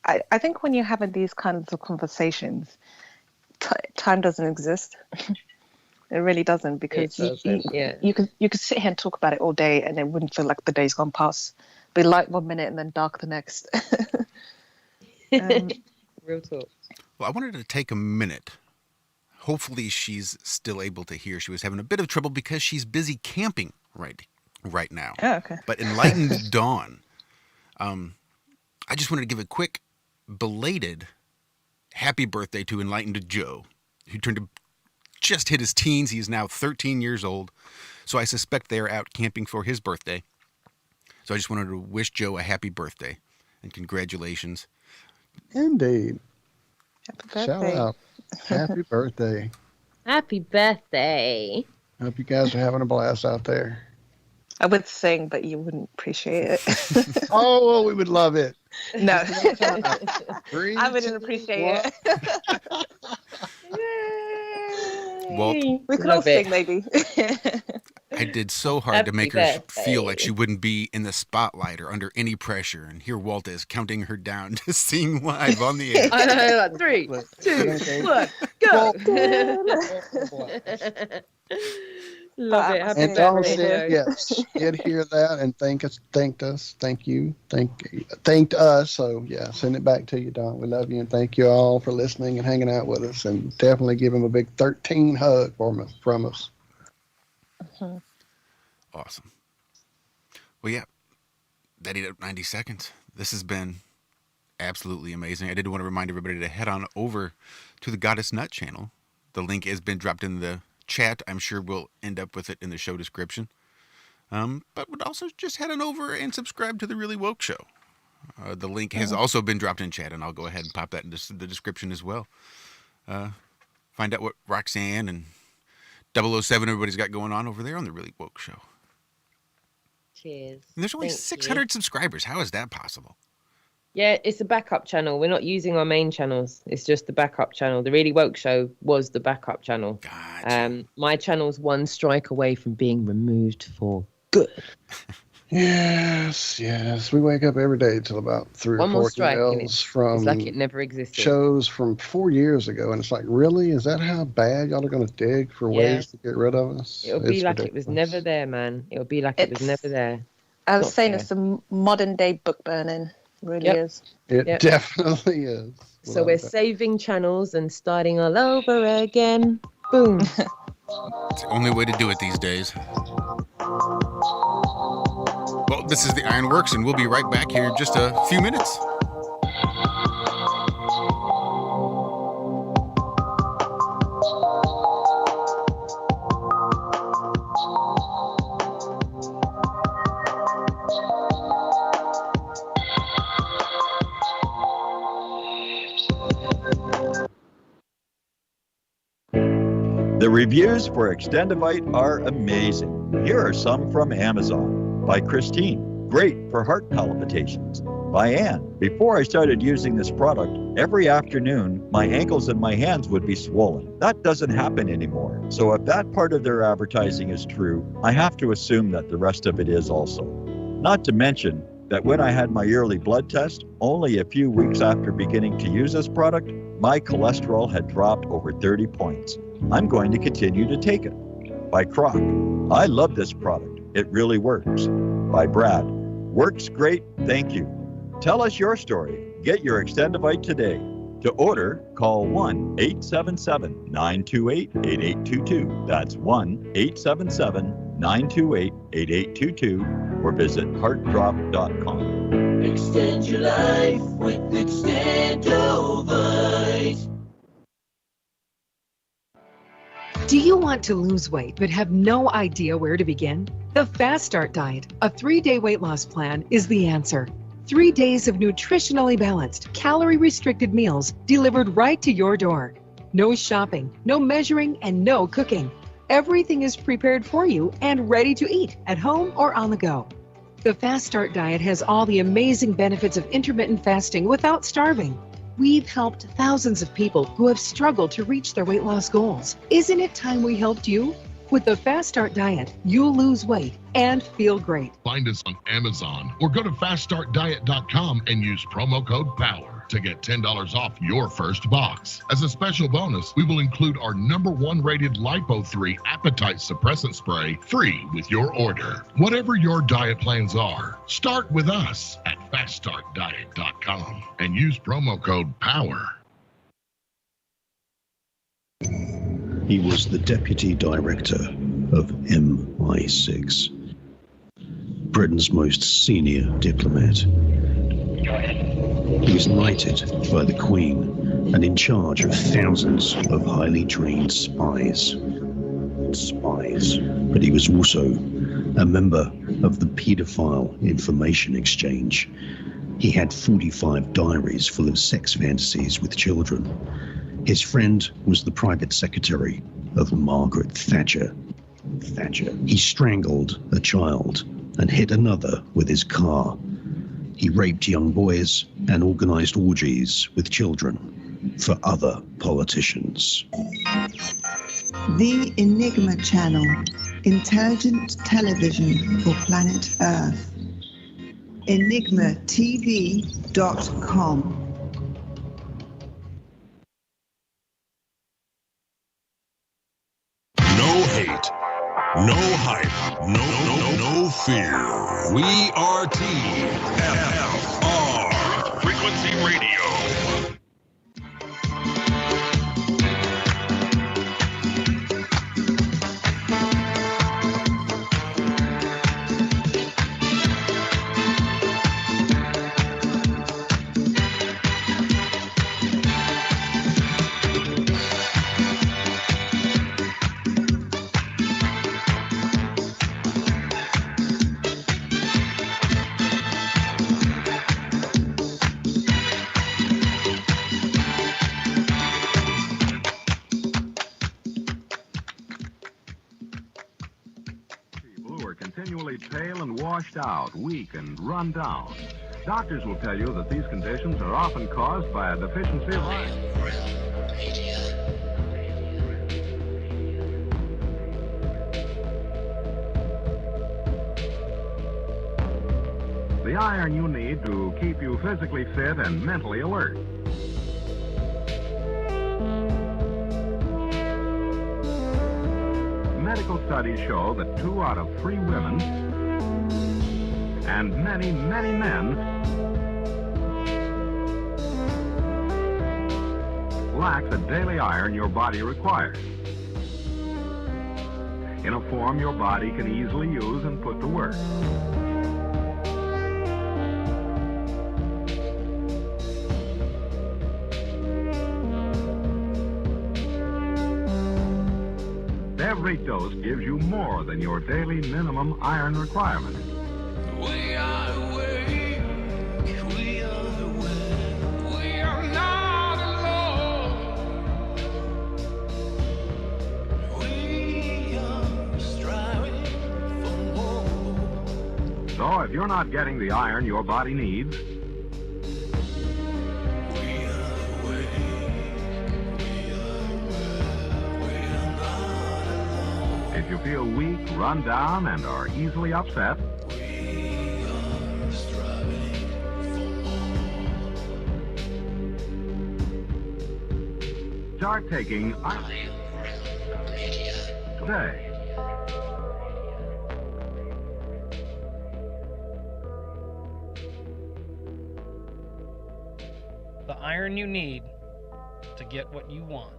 I think when you're having these kinds of conversations, time doesn't exist. It really doesn't, because you could sit here and talk about it all day and it wouldn't feel like the day's gone past. Be light 1 minute and then dark the next. Real talk. Well, I wanted to take a minute. Hopefully she's still able to hear. She was having a bit of trouble because she's busy camping right now. Oh, okay. But Enlightened Dawn, I just wanted to give a quick belated happy birthday to Enlightened Joe, who just hit his teens. He is now 13 years old. So I suspect they're out camping for his birthday. So I just wanted to wish Joe a happy birthday and congratulations. Indeed. Happy birthday. Shout out. Happy birthday. Happy birthday. Hope you guys are having a blast out there. I would sing, but you wouldn't appreciate it. Oh, well, we would love it. No. I wouldn't appreciate it. Well, we could all sing, maybe. I did so hard to make her Happy feel like birthday. she wouldn't be in the spotlight or under any pressure. And here Walt is counting her down to sing live on the air. I know, like 3, 2, 1, go. Love it. Happy And y'all birthday, said, Joe. yes, did hear that and thanked us, thanked us. So yeah, send it back to you, Don. We love you and thank you all for listening and hanging out with us, and definitely give him a big 13 hug from us. Awesome. Well, yeah, that ate up 90 seconds. This has been absolutely amazing. I did want to remind everybody to head on over to the Goddess Nut channel. The link has been dropped in the chat. I'm sure we'll end up with it in the show description. But would also just head on over and subscribe to the Really Woke Show. The link has also been dropped in chat, and I'll go ahead and pop that into the description as well. Find out what Roxanne and 007 everybody's got going on over there on the Really Woke Show. Cheers. And there's only Thank 600 you. subscribers. How is that possible? Yeah, it's a backup channel. We're not using our main channels. It's just the backup channel. The Really Woke Show was the backup channel. Gotcha. My channel's one strike away from being removed for good. Yes. We wake up every day till about 3 One or more 4 strike, and emails from It's like it never existed. shows from 4 years ago, and it's like, really? Is that how bad y'all are going to dig for ways to get rid of us? It'll be It's like ridiculous. it was never there, man. It'll be like it was never there. I was Not saying fair. it's a modern day book burning. It really Yep. is. It Yep. definitely is. So we're saving channels and starting all over again. Boom. It's the only way to do it these days. Well, this is the Ironworx, and we'll be right back here in just a few minutes. The reviews for Extendivite are amazing. Here are some from Amazon. By Christine, great for heart palpitations. By Anne, before I started using this product, every afternoon my ankles and my hands would be swollen. That doesn't happen anymore. So if that part of their advertising is true, I have to assume that the rest of it is also. Not to mention that when I had my yearly blood test, only a few weeks after beginning to use this product, my cholesterol had dropped over 30 points. I'm going to continue to take it. By Croc, I love this product. It really works. By Brad, works great, thank you. Tell us your story. Get your Extendivite today. To order, call 1-877-928-8822. That's 1-877-928-8822 or visit heartdrop.com. Extend your life with Extendovite. Do you want to lose weight but have no idea where to begin? The Fast Start Diet, a 3-day weight loss plan, is the answer. 3 days of nutritionally balanced, calorie-restricted meals delivered right to your door. No shopping, no measuring, and no cooking. Everything is prepared for you and ready to eat at home or on the go. The Fast Start Diet has all the amazing benefits of intermittent fasting without starving. We've helped thousands of people who have struggled to reach their weight loss goals. Isn't it time we helped you? With the Fast Start Diet, you'll lose weight and feel great. Find us on Amazon or go to faststartdiet.com and use promo code POWER to get $10 off your first box. As a special bonus, we will include our #1 rated Lipo3 appetite suppressant spray free with your order. Whatever your diet plans are, start with us at faststartdiet.com and use promo code POWER. He was the deputy director of MI6, Britain's most senior diplomat. He was knighted by the Queen and in charge of thousands of highly trained spies. But he was also a member of the Paedophile Information Exchange. He had 45 diaries full of sex fantasies with children. His friend was the private secretary of Margaret Thatcher. He strangled a child and hit another with his car. He raped young boys and organized orgies with children for other politicians. The Enigma Channel Intelligent television for planet Earth. EnigmaTV.com. No hate, no hype, no fear. We are TFR Frequency Radio. Pale and washed out, weak and run down. Doctors will tell you that these conditions are often caused by a deficiency of iron. The iron you need to keep you physically fit and mentally alert. Medical studies show that 2 out of 3 women and many, many men lack the daily iron your body requires in a form your body can easily use and put to work. Every dose gives you more than your daily minimum iron requirement. We are awake, we are aware, we are not alone. We are striving for more. So if you're not getting the iron your body needs, if you feel weak, run down, and are easily upset, start taking iron today. The iron you need to get what you want.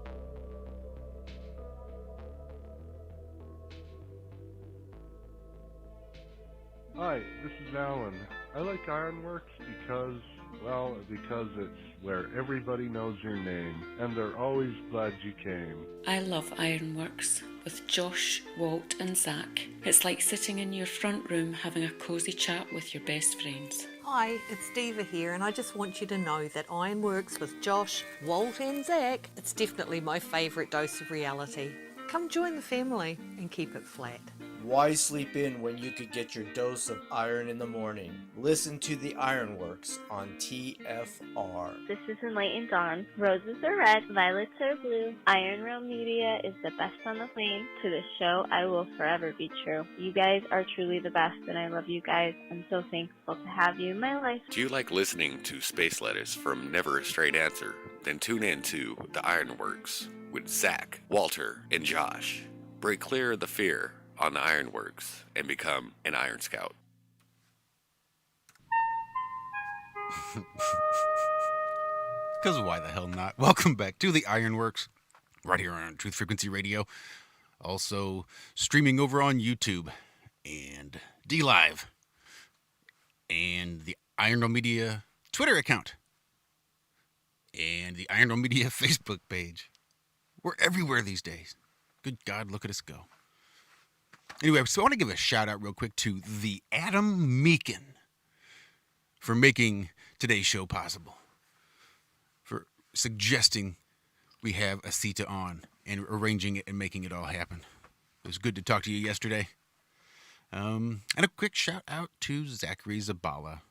Hi, this is Alan. I like Ironworx because it's where everybody knows your name, and they're always glad you came. I love Ironworx with Josh, Walt and Zach. It's like sitting in your front room having a cosy chat with your best friends. Hi, it's Diva here, and I just want you to know that Ironworx with Josh, Walt and Zach, it's definitely my favourite dose of reality. Come join the family and keep it flat. Why sleep in when you could get your dose of iron in the morning? Listen to the Ironworx on TFR. This is Enlightened Dawn. Roses are red, violets are blue. Iron Realm Media is the best on the plane. To this show, I will forever be true. You guys are truly the best, and I love you guys. I'm so thankful to have you in my life. Do you like listening to space letters from Never a Straight Answer? Then tune in to the Ironworx with Zach, Walter, and Josh. Break clear of the fear on the Ironworx and become an Iron Scout. Because why the hell not? Welcome back to the Ironworx, right here on Truth Frequency Radio. Also streaming over on YouTube and D-Live and the Iron Realm Media Twitter account and the Iron Realm Media Facebook page. We're everywhere these days. Good God, look at us go. Anyway, so I want to give a shout out real quick to the Adam Meakin for making today's show possible, for suggesting we have Asita on and arranging it and making it all happen. It was good to talk to you yesterday. And a quick shout out to Zachary Zabala.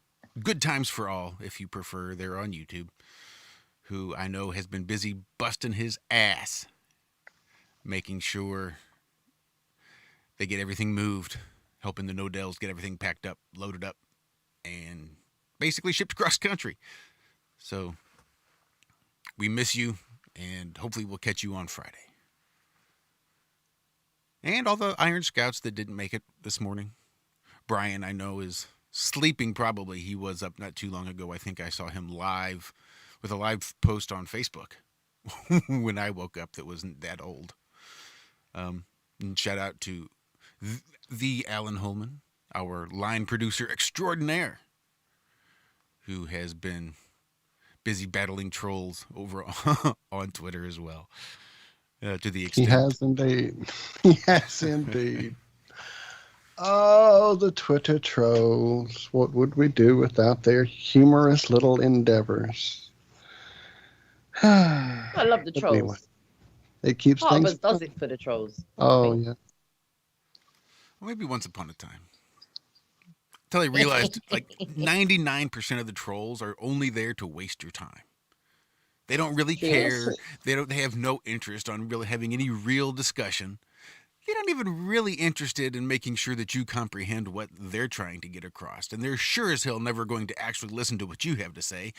Good Times for All, if you prefer. They're on YouTube, who I know has been busy busting his ass, making sure they get everything moved, helping the no-dells get everything packed up, loaded up, and basically shipped across country. So we miss you, and hopefully we'll catch you on Friday. And all the Iron Scouts that didn't make it this morning. Brian, I know, is sleeping probably. He was up not too long ago. I think I saw him live with a live post on Facebook when I woke up that wasn't that old. And shout out to the Alan Holman, our line producer extraordinaire, who has been busy battling trolls over on Twitter as well. To the extent He has indeed. He has indeed. Oh, the Twitter trolls. What would we do without their humorous little endeavors? I love the trolls. Anyway, it keeps Part of things. us does it for the trolls. Oh, yeah. Well, maybe once upon a time. Until I realized like 99% of the trolls are only there to waste your time. They don't really care. They have no interest on really having any real discussion. They're not even really interested in making sure that you comprehend what they're trying to get across. And they're sure as hell never going to actually listen to what you have to say.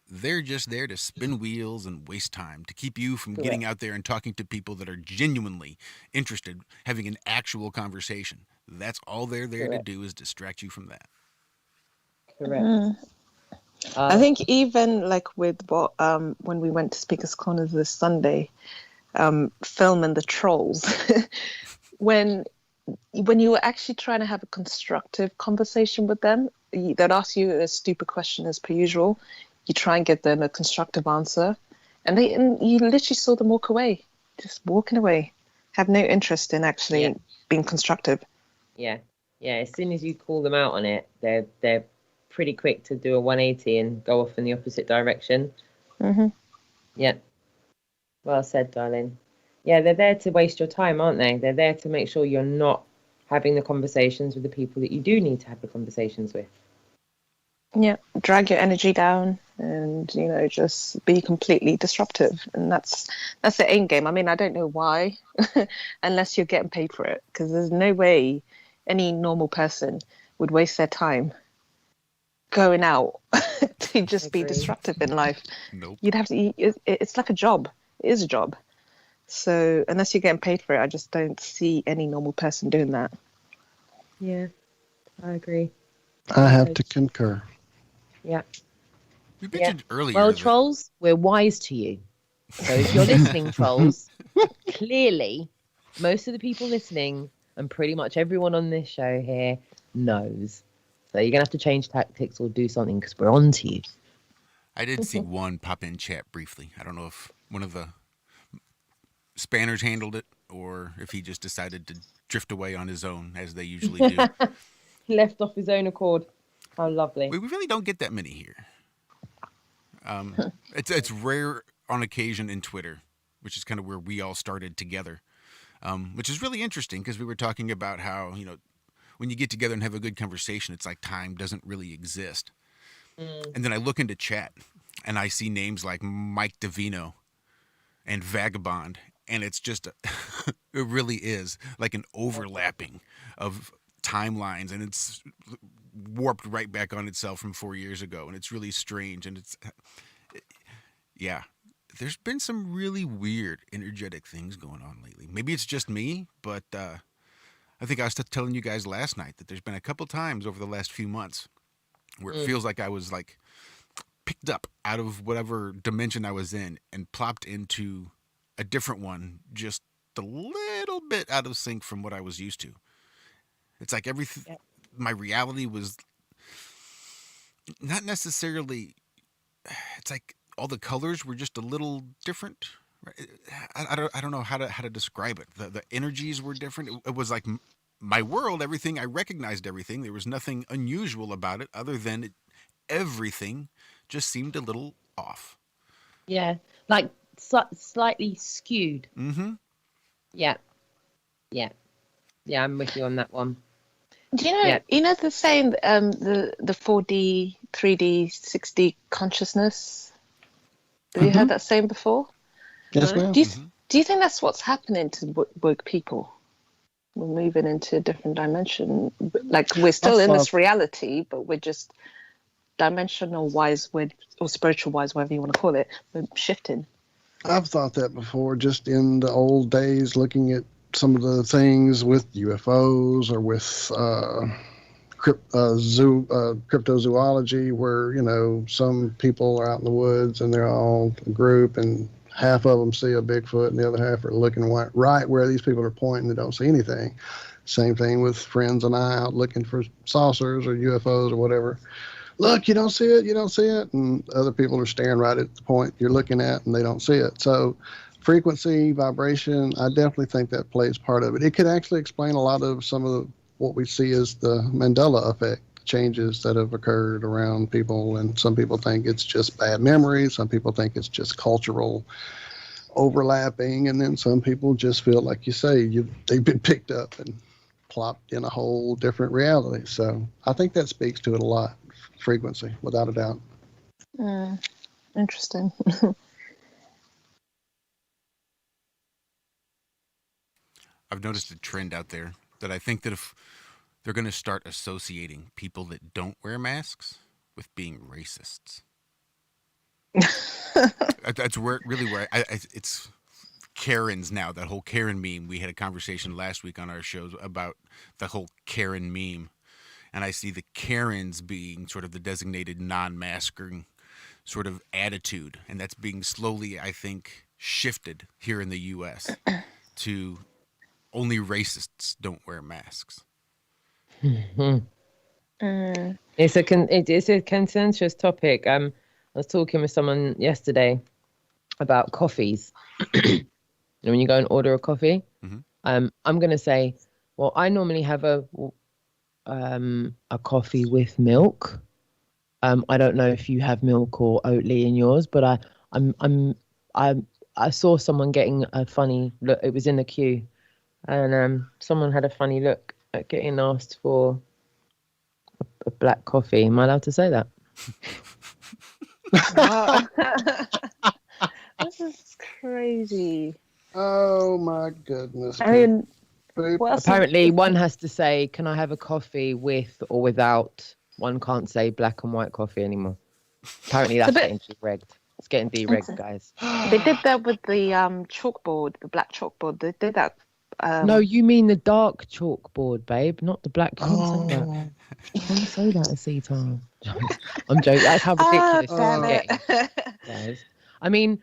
They're just there to spin wheels and waste time, to keep you from getting out there and talking to people that are genuinely interested, having an actual conversation. That's all they're there to do, is distract you from that. Correct. I think even like with what when we went to Speakers Corner this Sunday, filming the trolls, when you were actually trying to have a constructive conversation with them, they'd ask you a stupid question as per usual. You try and give them a constructive answer, and you literally saw them walk away, just walking away, have no interest in actually being constructive. Yeah. As soon as you call them out on it, they're pretty quick to do a 180 and go off in the opposite direction. Mm-hmm. Yeah. Well said, darling. Yeah, they're there to waste your time, aren't they? They're there to make sure you're not having the conversations with the people that you do need to have the conversations with. Yeah, drag your energy down and, just be completely disruptive. And that's the end game. I mean, I don't know why, unless you're getting paid for it, because there's no way any normal person would waste their time going out to just be disruptive in life. Nope. You'd have to, it's like a job. It is a job. So unless you're getting paid for it, I just don't see any normal person doing that. Yeah, I agree. I have to concur. Yeah. We mentioned earlier. Well, trolls, we're wise to you. So if you're listening, trolls, clearly most of the people listening and pretty much everyone on this show here knows. So you're going to have to change tactics or do something, because we're on to you. I did see one pop in chat briefly. I don't know if one of the spanners handled it or if he just decided to drift away on his own, as they usually do. He left off his own accord. How lovely. We really don't get that many here. It's rare on occasion in Twitter, which is kind of where we all started together, which is really interesting, because we were talking about how, when you get together and have a good conversation, it's like time doesn't really exist. And then I look into chat and I see names like Mike Davino and Vagabond, and it's just, it really is like an overlapping of timelines, and it's warped right back on itself from 4 years ago, and it's really strange. And there's been some really weird, energetic things going on lately. Maybe it's just me, but I think I was telling you guys last night that there's been a couple times over the last few months where it feels like I was like picked up out of whatever dimension I was in and plopped into a different one, just a little bit out of sync from what I was used to. It's like everything, my reality was not necessarily, it's like all the colors were just a little different. I don't know how to describe it. The energies were different. It was like my world, everything, I recognized everything. There was nothing unusual about it other than everything just seemed a little off. Yeah, like slightly skewed. Mm-hmm. Yeah, I'm with you on that one. Do you know, the saying, the 4D, 3D, 6D consciousness? Have you heard that saying before? Yes, ma'am. Do you think that's what's happening to woke people? we're moving into a different dimension. Like we're still in this reality, but we're just dimensional wise, or spiritual wise, whatever you want to call it, we're shifting. I've thought that before, just in the old days, looking at some of the things with UFOs or with cryptozoology, where, you know, some people are out in the woods and they're all a group and half of them see a Bigfoot and the other half are looking right where these people are pointing. They don't see anything. Same thing with friends and I out looking for saucers or UFOs or whatever. Look, you don't see it, you don't see it. And other people are staring right at the point you're looking at and they don't see it. So frequency, vibration, I definitely think that plays part of it. It could actually explain a lot of some of what we see as the Mandela effect, changes that have occurred around people. And some people think it's just bad memories. Some people think it's just cultural overlapping. And then some people just feel, like you say, they've been picked up and plopped in a whole different reality. So I think that speaks to it a lot. Frequency, without a doubt. Interesting. I've noticed a trend out there that I think that if they're going to start associating people that don't wear masks with being racists. That's where it's Karens now, that whole Karen meme. We had a conversation last week on our shows about the whole Karen meme. And I see the Karens being sort of the designated non-masking sort of attitude. And that's being slowly, I think, shifted here in the U.S. to only racists don't wear masks. It's a contentious topic. I was talking with someone yesterday about coffees. When you go and order a coffee, I'm going to say, well, I normally have a coffee with milk. I don't know if you have milk or Oatly in yours, but I saw someone getting a funny look. It was in the queue, and someone had a funny look at getting asked for a black coffee. Am I allowed to say that? This is crazy. Oh my goodness. I mean, apparently one has to say, can I have a coffee with or without? One can't say black and white coffee anymore. Apparently that's getting deregged. It's getting deregged, guys. They did that with the chalkboard, the black chalkboard. They did that. No, you mean the dark chalkboard, babe, not the black. You can't say that at sea time. I'm joking. That's how ridiculous it's getting, guys. I mean,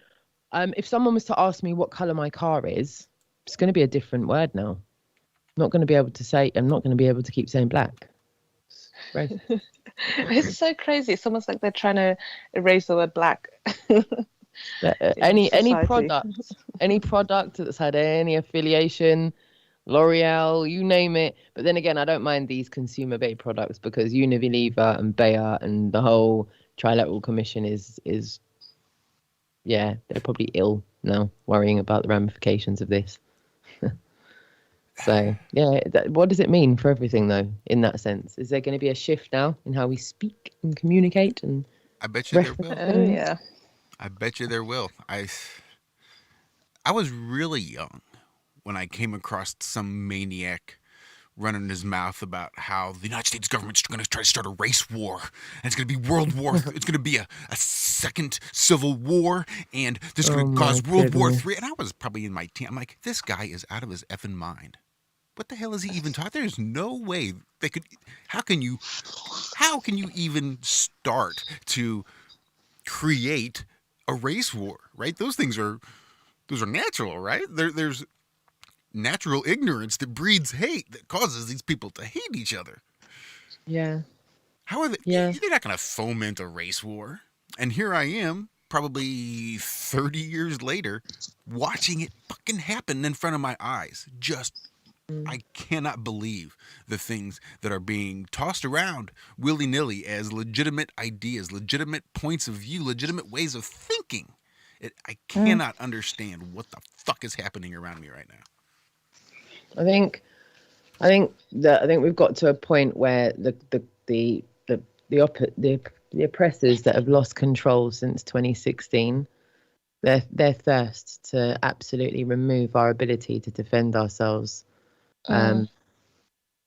if someone was to ask me what colour my car is, it's going to be a different word now. I'm not going to be able to keep saying black. Right. It's so crazy. It's almost like they're trying to erase the word black. Any product that's had any affiliation, L'Oreal, you name it. But then again, I don't mind these consumer-based products because Unilever and Bayer and the whole Trilateral Commission is they're probably ill now, worrying about the ramifications of this. So, what does it mean for everything, though, in that sense? Is there going to be a shift now in how we speak and communicate? And I bet you there will. Oh, yeah. I bet you there will. I was really young when I came across some maniac running his mouth about how the United States government's going to try to start a race war, and it's going to be World War. It's going to be a second civil war, and this is going to cause World War III. And I was probably in my teen. I'm like, this guy is out of his effing mind. What the hell is he even talking? There's no way they could. How can you even start to create a race war? Right? Those are natural, right? There's natural ignorance that breeds hate, that causes these people to hate each other. Yeah. How are they? Yeah. They're not going to foment a race war. And here I am, probably 30 years later, watching it fucking happen in front of my eyes. I cannot believe the things that are being tossed around willy-nilly as legitimate ideas, legitimate points of view, legitimate ways of thinking. I cannot understand what the fuck is happening around me right now. I think we've got to a point where the oppressors that have lost control since 2016, their thirst to absolutely remove our ability to defend ourselves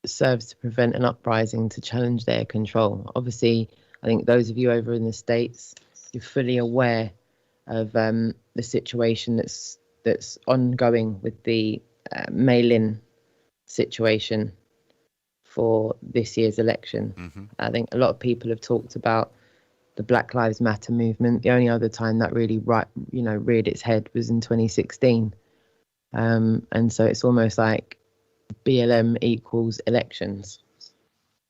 serves to prevent an uprising to challenge their control. Obviously, I think those of you over in the States, you're fully aware of the situation that's ongoing with the mail-in situation for this year's election. I think a lot of people have talked about the Black Lives Matter movement. The only other time that really reared its head was in 2016. And so it's almost like BLM equals elections.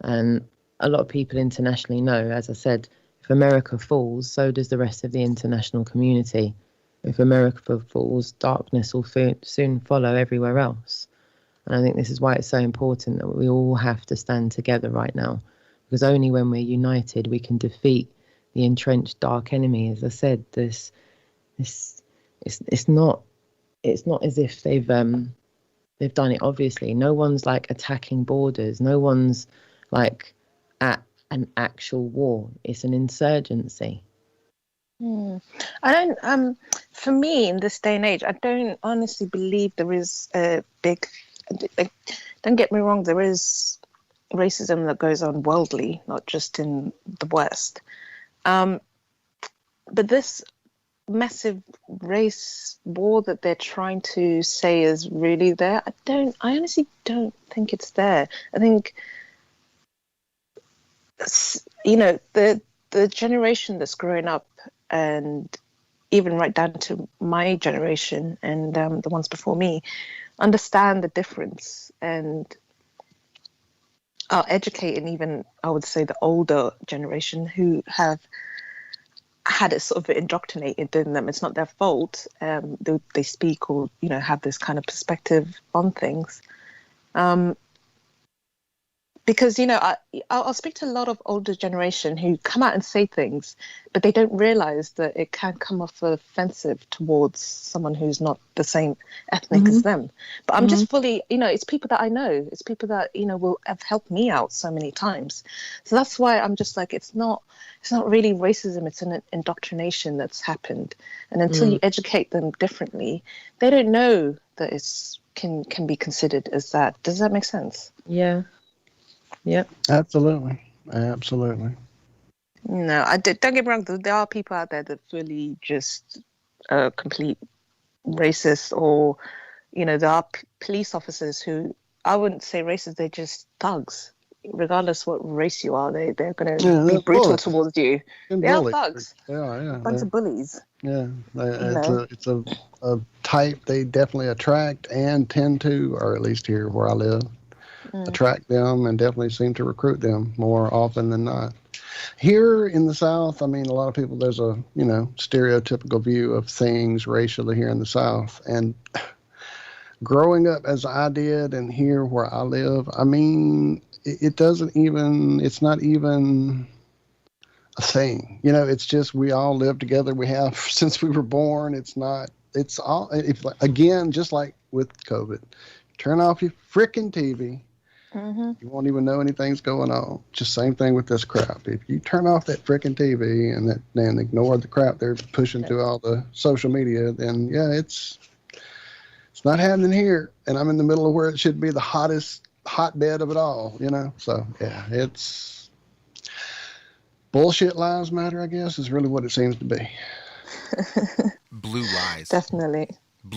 And a lot of people internationally know, as I said, if America falls, so does the rest of the international community. If America falls, darkness will soon follow everywhere else. And I think this is why it's so important that we all have to stand together right now, because only when we're united we can defeat the entrenched dark enemy. As I said, it's not as if they've done it. Obviously, no one's like attacking borders. No one's like at an actual war. It's an insurgency. I don't. For me, in this day and age, I don't honestly believe there is a big. Don't get me wrong. There is racism that goes on worldly, not just in the West. But this massive race war that they're trying to say is really there, I honestly don't think it's there. I think, the generation that's growing up, and even right down to my generation and the ones before me, understand the difference and are educating, even I would say the older generation who have had it sort of indoctrinated in them. It's not their fault. They speak or have this kind of perspective on things. Because I'll speak to a lot of older generation who come out and say things, but they don't realize that it can come off offensive towards someone who's not the same ethnic as them. But I'm just fully, it's people that I know. It's people that will have helped me out so many times. So that's why I'm just like, it's not really racism. It's an indoctrination that's happened, and until you educate them differently, they don't know that it's can be considered as that. Does that make sense? Yeah. Yep. Absolutely. No, don't get me wrong. There are people out there that fully just complete racist, or there are police officers who I wouldn't say racist. They're just thugs. Regardless what race you are, they're going to be brutal towards you. They are thugs. They are, yeah. A bunch of bullies. Yeah, it's a type they definitely attract and tend to, or at least here where I live, attract them and definitely seem to recruit them more often than not. Here in the South, I mean, a lot of people, there's a, stereotypical view of things racially here in the South. And growing up as I did and here where I live, I mean, it's not even a thing. It's just we all live together. We have since we were born. Again, just like with COVID, turn off your freaking TV. You won't even know anything's going on. Just same thing with this crap. If you turn off that freaking TV and ignore the crap they're pushing through all the social media, then yeah, it's not happening here. And I'm in the middle of where it should be the hotbed of it all, So yeah, it's bullshit. Lives matter, I guess, is really what it seems to be. Blue lies. Definitely.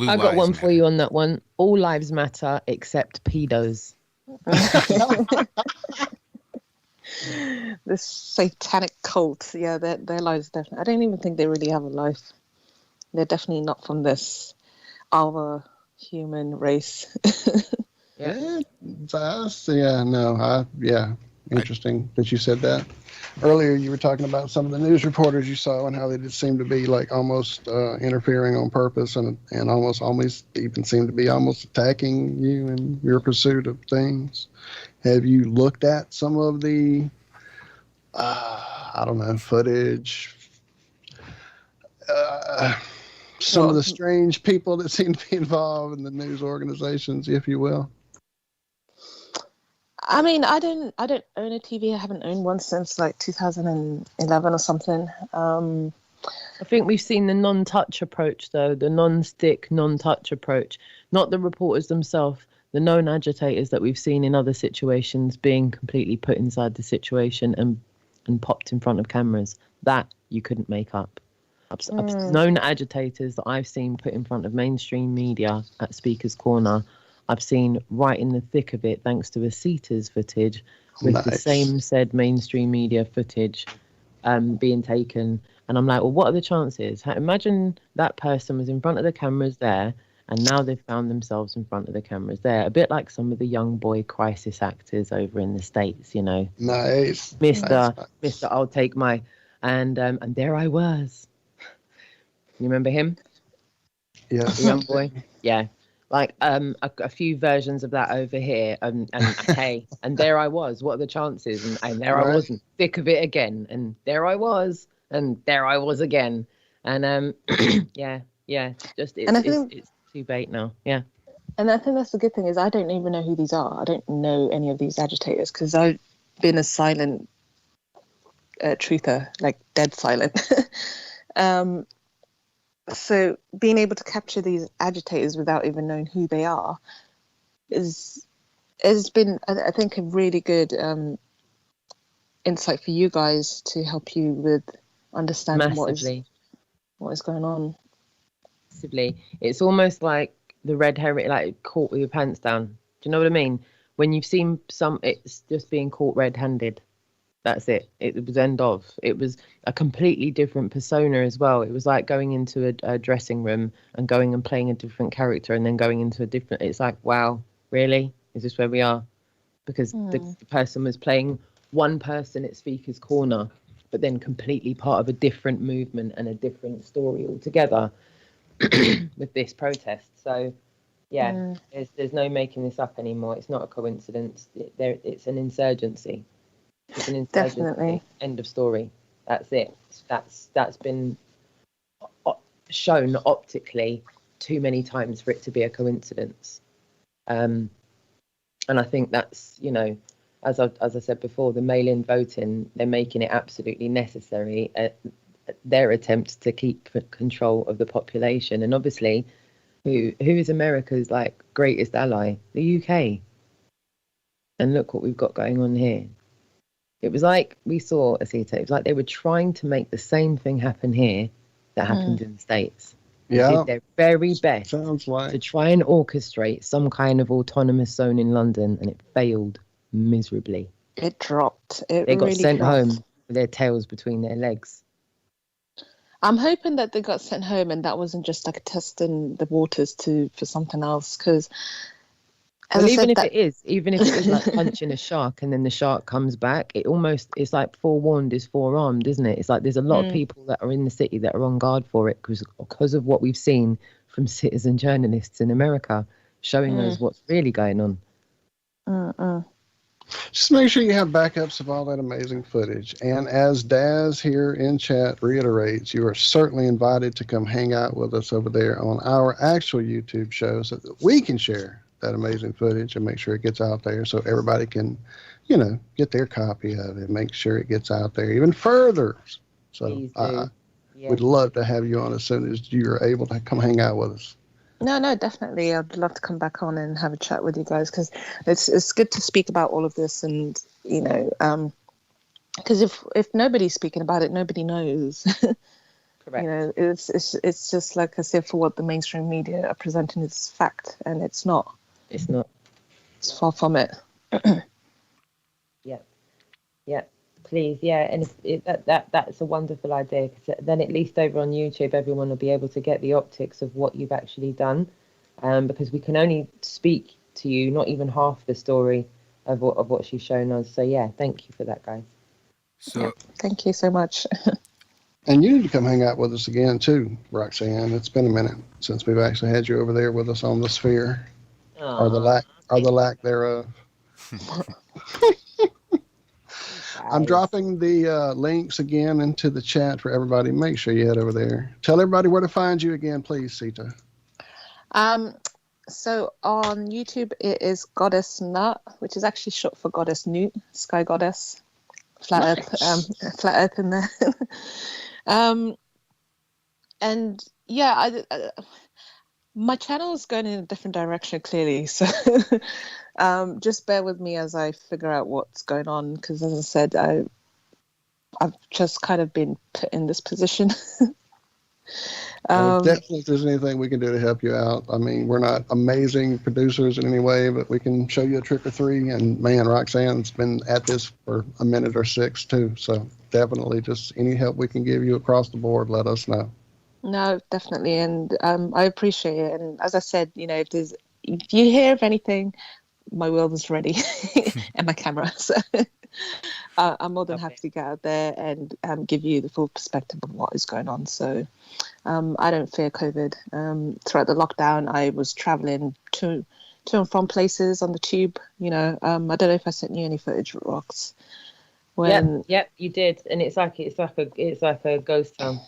I got one for you on that one. All lives matter except pedos. This satanic cult, yeah, their lives definitely. I don't even think they really have a life. They're definitely not from this our human race. Interesting that you said that. Earlier, you were talking about some of the news reporters you saw and how they just seem to be like almost interfering on purpose and almost even seem to be almost attacking you in your pursuit of things. Have you looked at some of the, footage, some of the strange people that seem to be involved in the news organizations, if you will? I mean, I don't own a TV. I haven't owned one since like 2011 or something. I think we've seen the non-touch approach, though, the non-stick, non-touch approach. Not the reporters themselves, the known agitators that we've seen in other situations being completely put inside the situation and popped in front of cameras, that you couldn't make up. Known agitators that I've seen put in front of mainstream media at Speaker's Corner, I've seen right in the thick of it, thanks to Mamacita's footage, with the same said mainstream media footage being taken. And I'm like, well, what are the chances? Imagine that person was in front of the cameras there, and now they've found themselves in front of the cameras there. A bit like some of the young boy crisis actors over in the States, you know. Nice. Mr. I'll take my... And there I was. You remember him? Yes. The young boy? Yeah. Like a few versions of that over here. And hey, and there I was. What are the chances? And there I was, in the thick of it again. And there I was. And there I was again. And yeah. Just it's too bait now. Yeah. And I think that's the good thing is I don't even know who these are. I don't know any of these agitators because I've been a silent truther, like dead silent. So being able to capture these agitators without even knowing who they are has been, I think, a really good insight for you guys to help you with understanding what is going on. Massively. It's almost like the red herring, like caught with your pants down. Do you know what I mean? When you've seen it's just being caught red-handed. That's it. It was end of. It was a completely different persona as well. It was like going into a dressing room and going and playing a different character and then going into a different... It's like, wow, really? Is this where we are? Because the person was playing one person at Speaker's Corner, but then completely part of a different movement and a different story altogether with this protest. So, yeah, there's no making this up anymore. It's not a coincidence. It's an insurgency. It's an insurgency. Definitely. End of story. That's it. That's been shown optically too many times for it to be a coincidence. And I think that's, you know, as I said before, the mail-in voting, they're making it absolutely necessary at their attempt to keep control of the population. And obviously, who is America's like greatest ally? The UK. And look what we've got going on here. It was like we saw, Asita, it was like they were trying to make the same thing happen here that happened in the States. They did their very best to try and orchestrate some kind of autonomous zone in London, and it failed miserably. It dropped. They got really sent dropped. home with their tails between their legs. I'm hoping that they got sent home and that wasn't just like testing the waters for something else, because well, even if it is like punching a shark and then the shark comes back, it's like forewarned is forearmed, isn't it? It's like there's a lot of people that are in the city that are on guard for it because of what we've seen from citizen journalists in America showing us what's really going on. Just make sure you have backups of all that amazing footage. And as Daz here in chat reiterates, you are certainly invited to come hang out with us over there on our actual YouTube show so that we can share that amazing footage and make sure it gets out there so everybody can, you know, get their copy of it, make sure it gets out there even further. So we'd love to have you on as soon as you're able to come hang out with us. No, definitely. I'd love to come back on and have a chat with you guys because it's good to speak about all of this, and you know, because if nobody's speaking about it, nobody knows. Correct. You know, it's just like I said, for what the mainstream media are presenting as fact, and it's not. It's not. It's far from it. Yeah. Please, yeah, and that's a wonderful idea, because then at least over on YouTube everyone will be able to get the optics of what you've actually done, because we can only speak to you not even half the story of what she's shown us. So yeah, thank you for that, guys. So thank you so much. And you need to come hang out with us again too, Roxanne. It's been a minute since we've actually had you over there with us on the sphere, or the lack thereof. I'm dropping the links again into the chat for everybody. Make sure you head over there. Tell everybody where to find you again, please, Sita. So on YouTube it is Goddess Nut, which is actually short for Goddess Newt, Sky Goddess, flat Earth in there. And yeah, My channel is going in a different direction, clearly. So just bear with me as I figure out what's going on. Because as I said, I've just kind of been put in this position. Definitely, if there's anything we can do to help you out. I mean, we're not amazing producers in any way, but we can show you a trick or three. And man, Roxanne's been at this for a minute or six too. So definitely, just any help we can give you across the board, let us know. No, definitely, and I appreciate it. And as I said, if you hear of anything, my world is ready and my camera. So I'm more than happy to get out there and give you the full perspective of what is going on. So I don't fear COVID. Throughout the lockdown, I was traveling to and from places on the tube. I don't know if I sent you any footage, Rox. Yep, you did, and it's like a ghost town.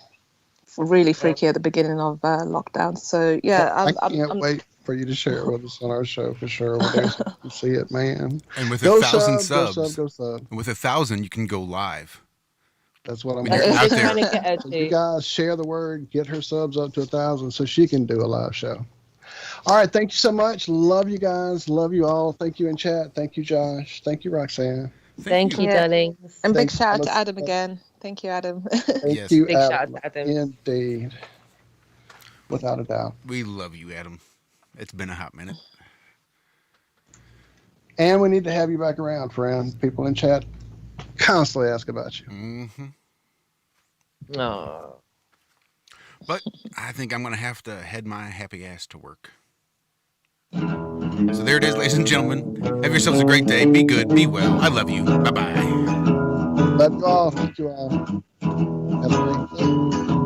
Really freaky at the beginning of lockdown. So yeah, I can't wait for you to share it with us on our show for sure. We'll see it, man. And with go 1,000 sub, subs, go sub. And with 1,000, you can go live. That's what I'm out there. So you guys share the word, get her subs up to 1,000 so she can do a live show. All right, thank you so much. Love you guys. Love you all. Thank you in chat. Thank you, Josh. Thank you, Roxanne. Thank you, darling. And big shout out to Adam again. Thank you, Adam. Thank you, big Adam. shout out to Adam. Indeed. Without a doubt. We love you, Adam. It's been a hot minute. And we need to have you back around, friend. People in chat constantly ask about you. Mm-hmm. No. But I think I'm going to have to head my happy ass to work. So there it is, ladies and gentlemen. Have yourselves a great day. Be good. Be well. I love you. Bye-bye. Love you all. Thank you all. Have a great day.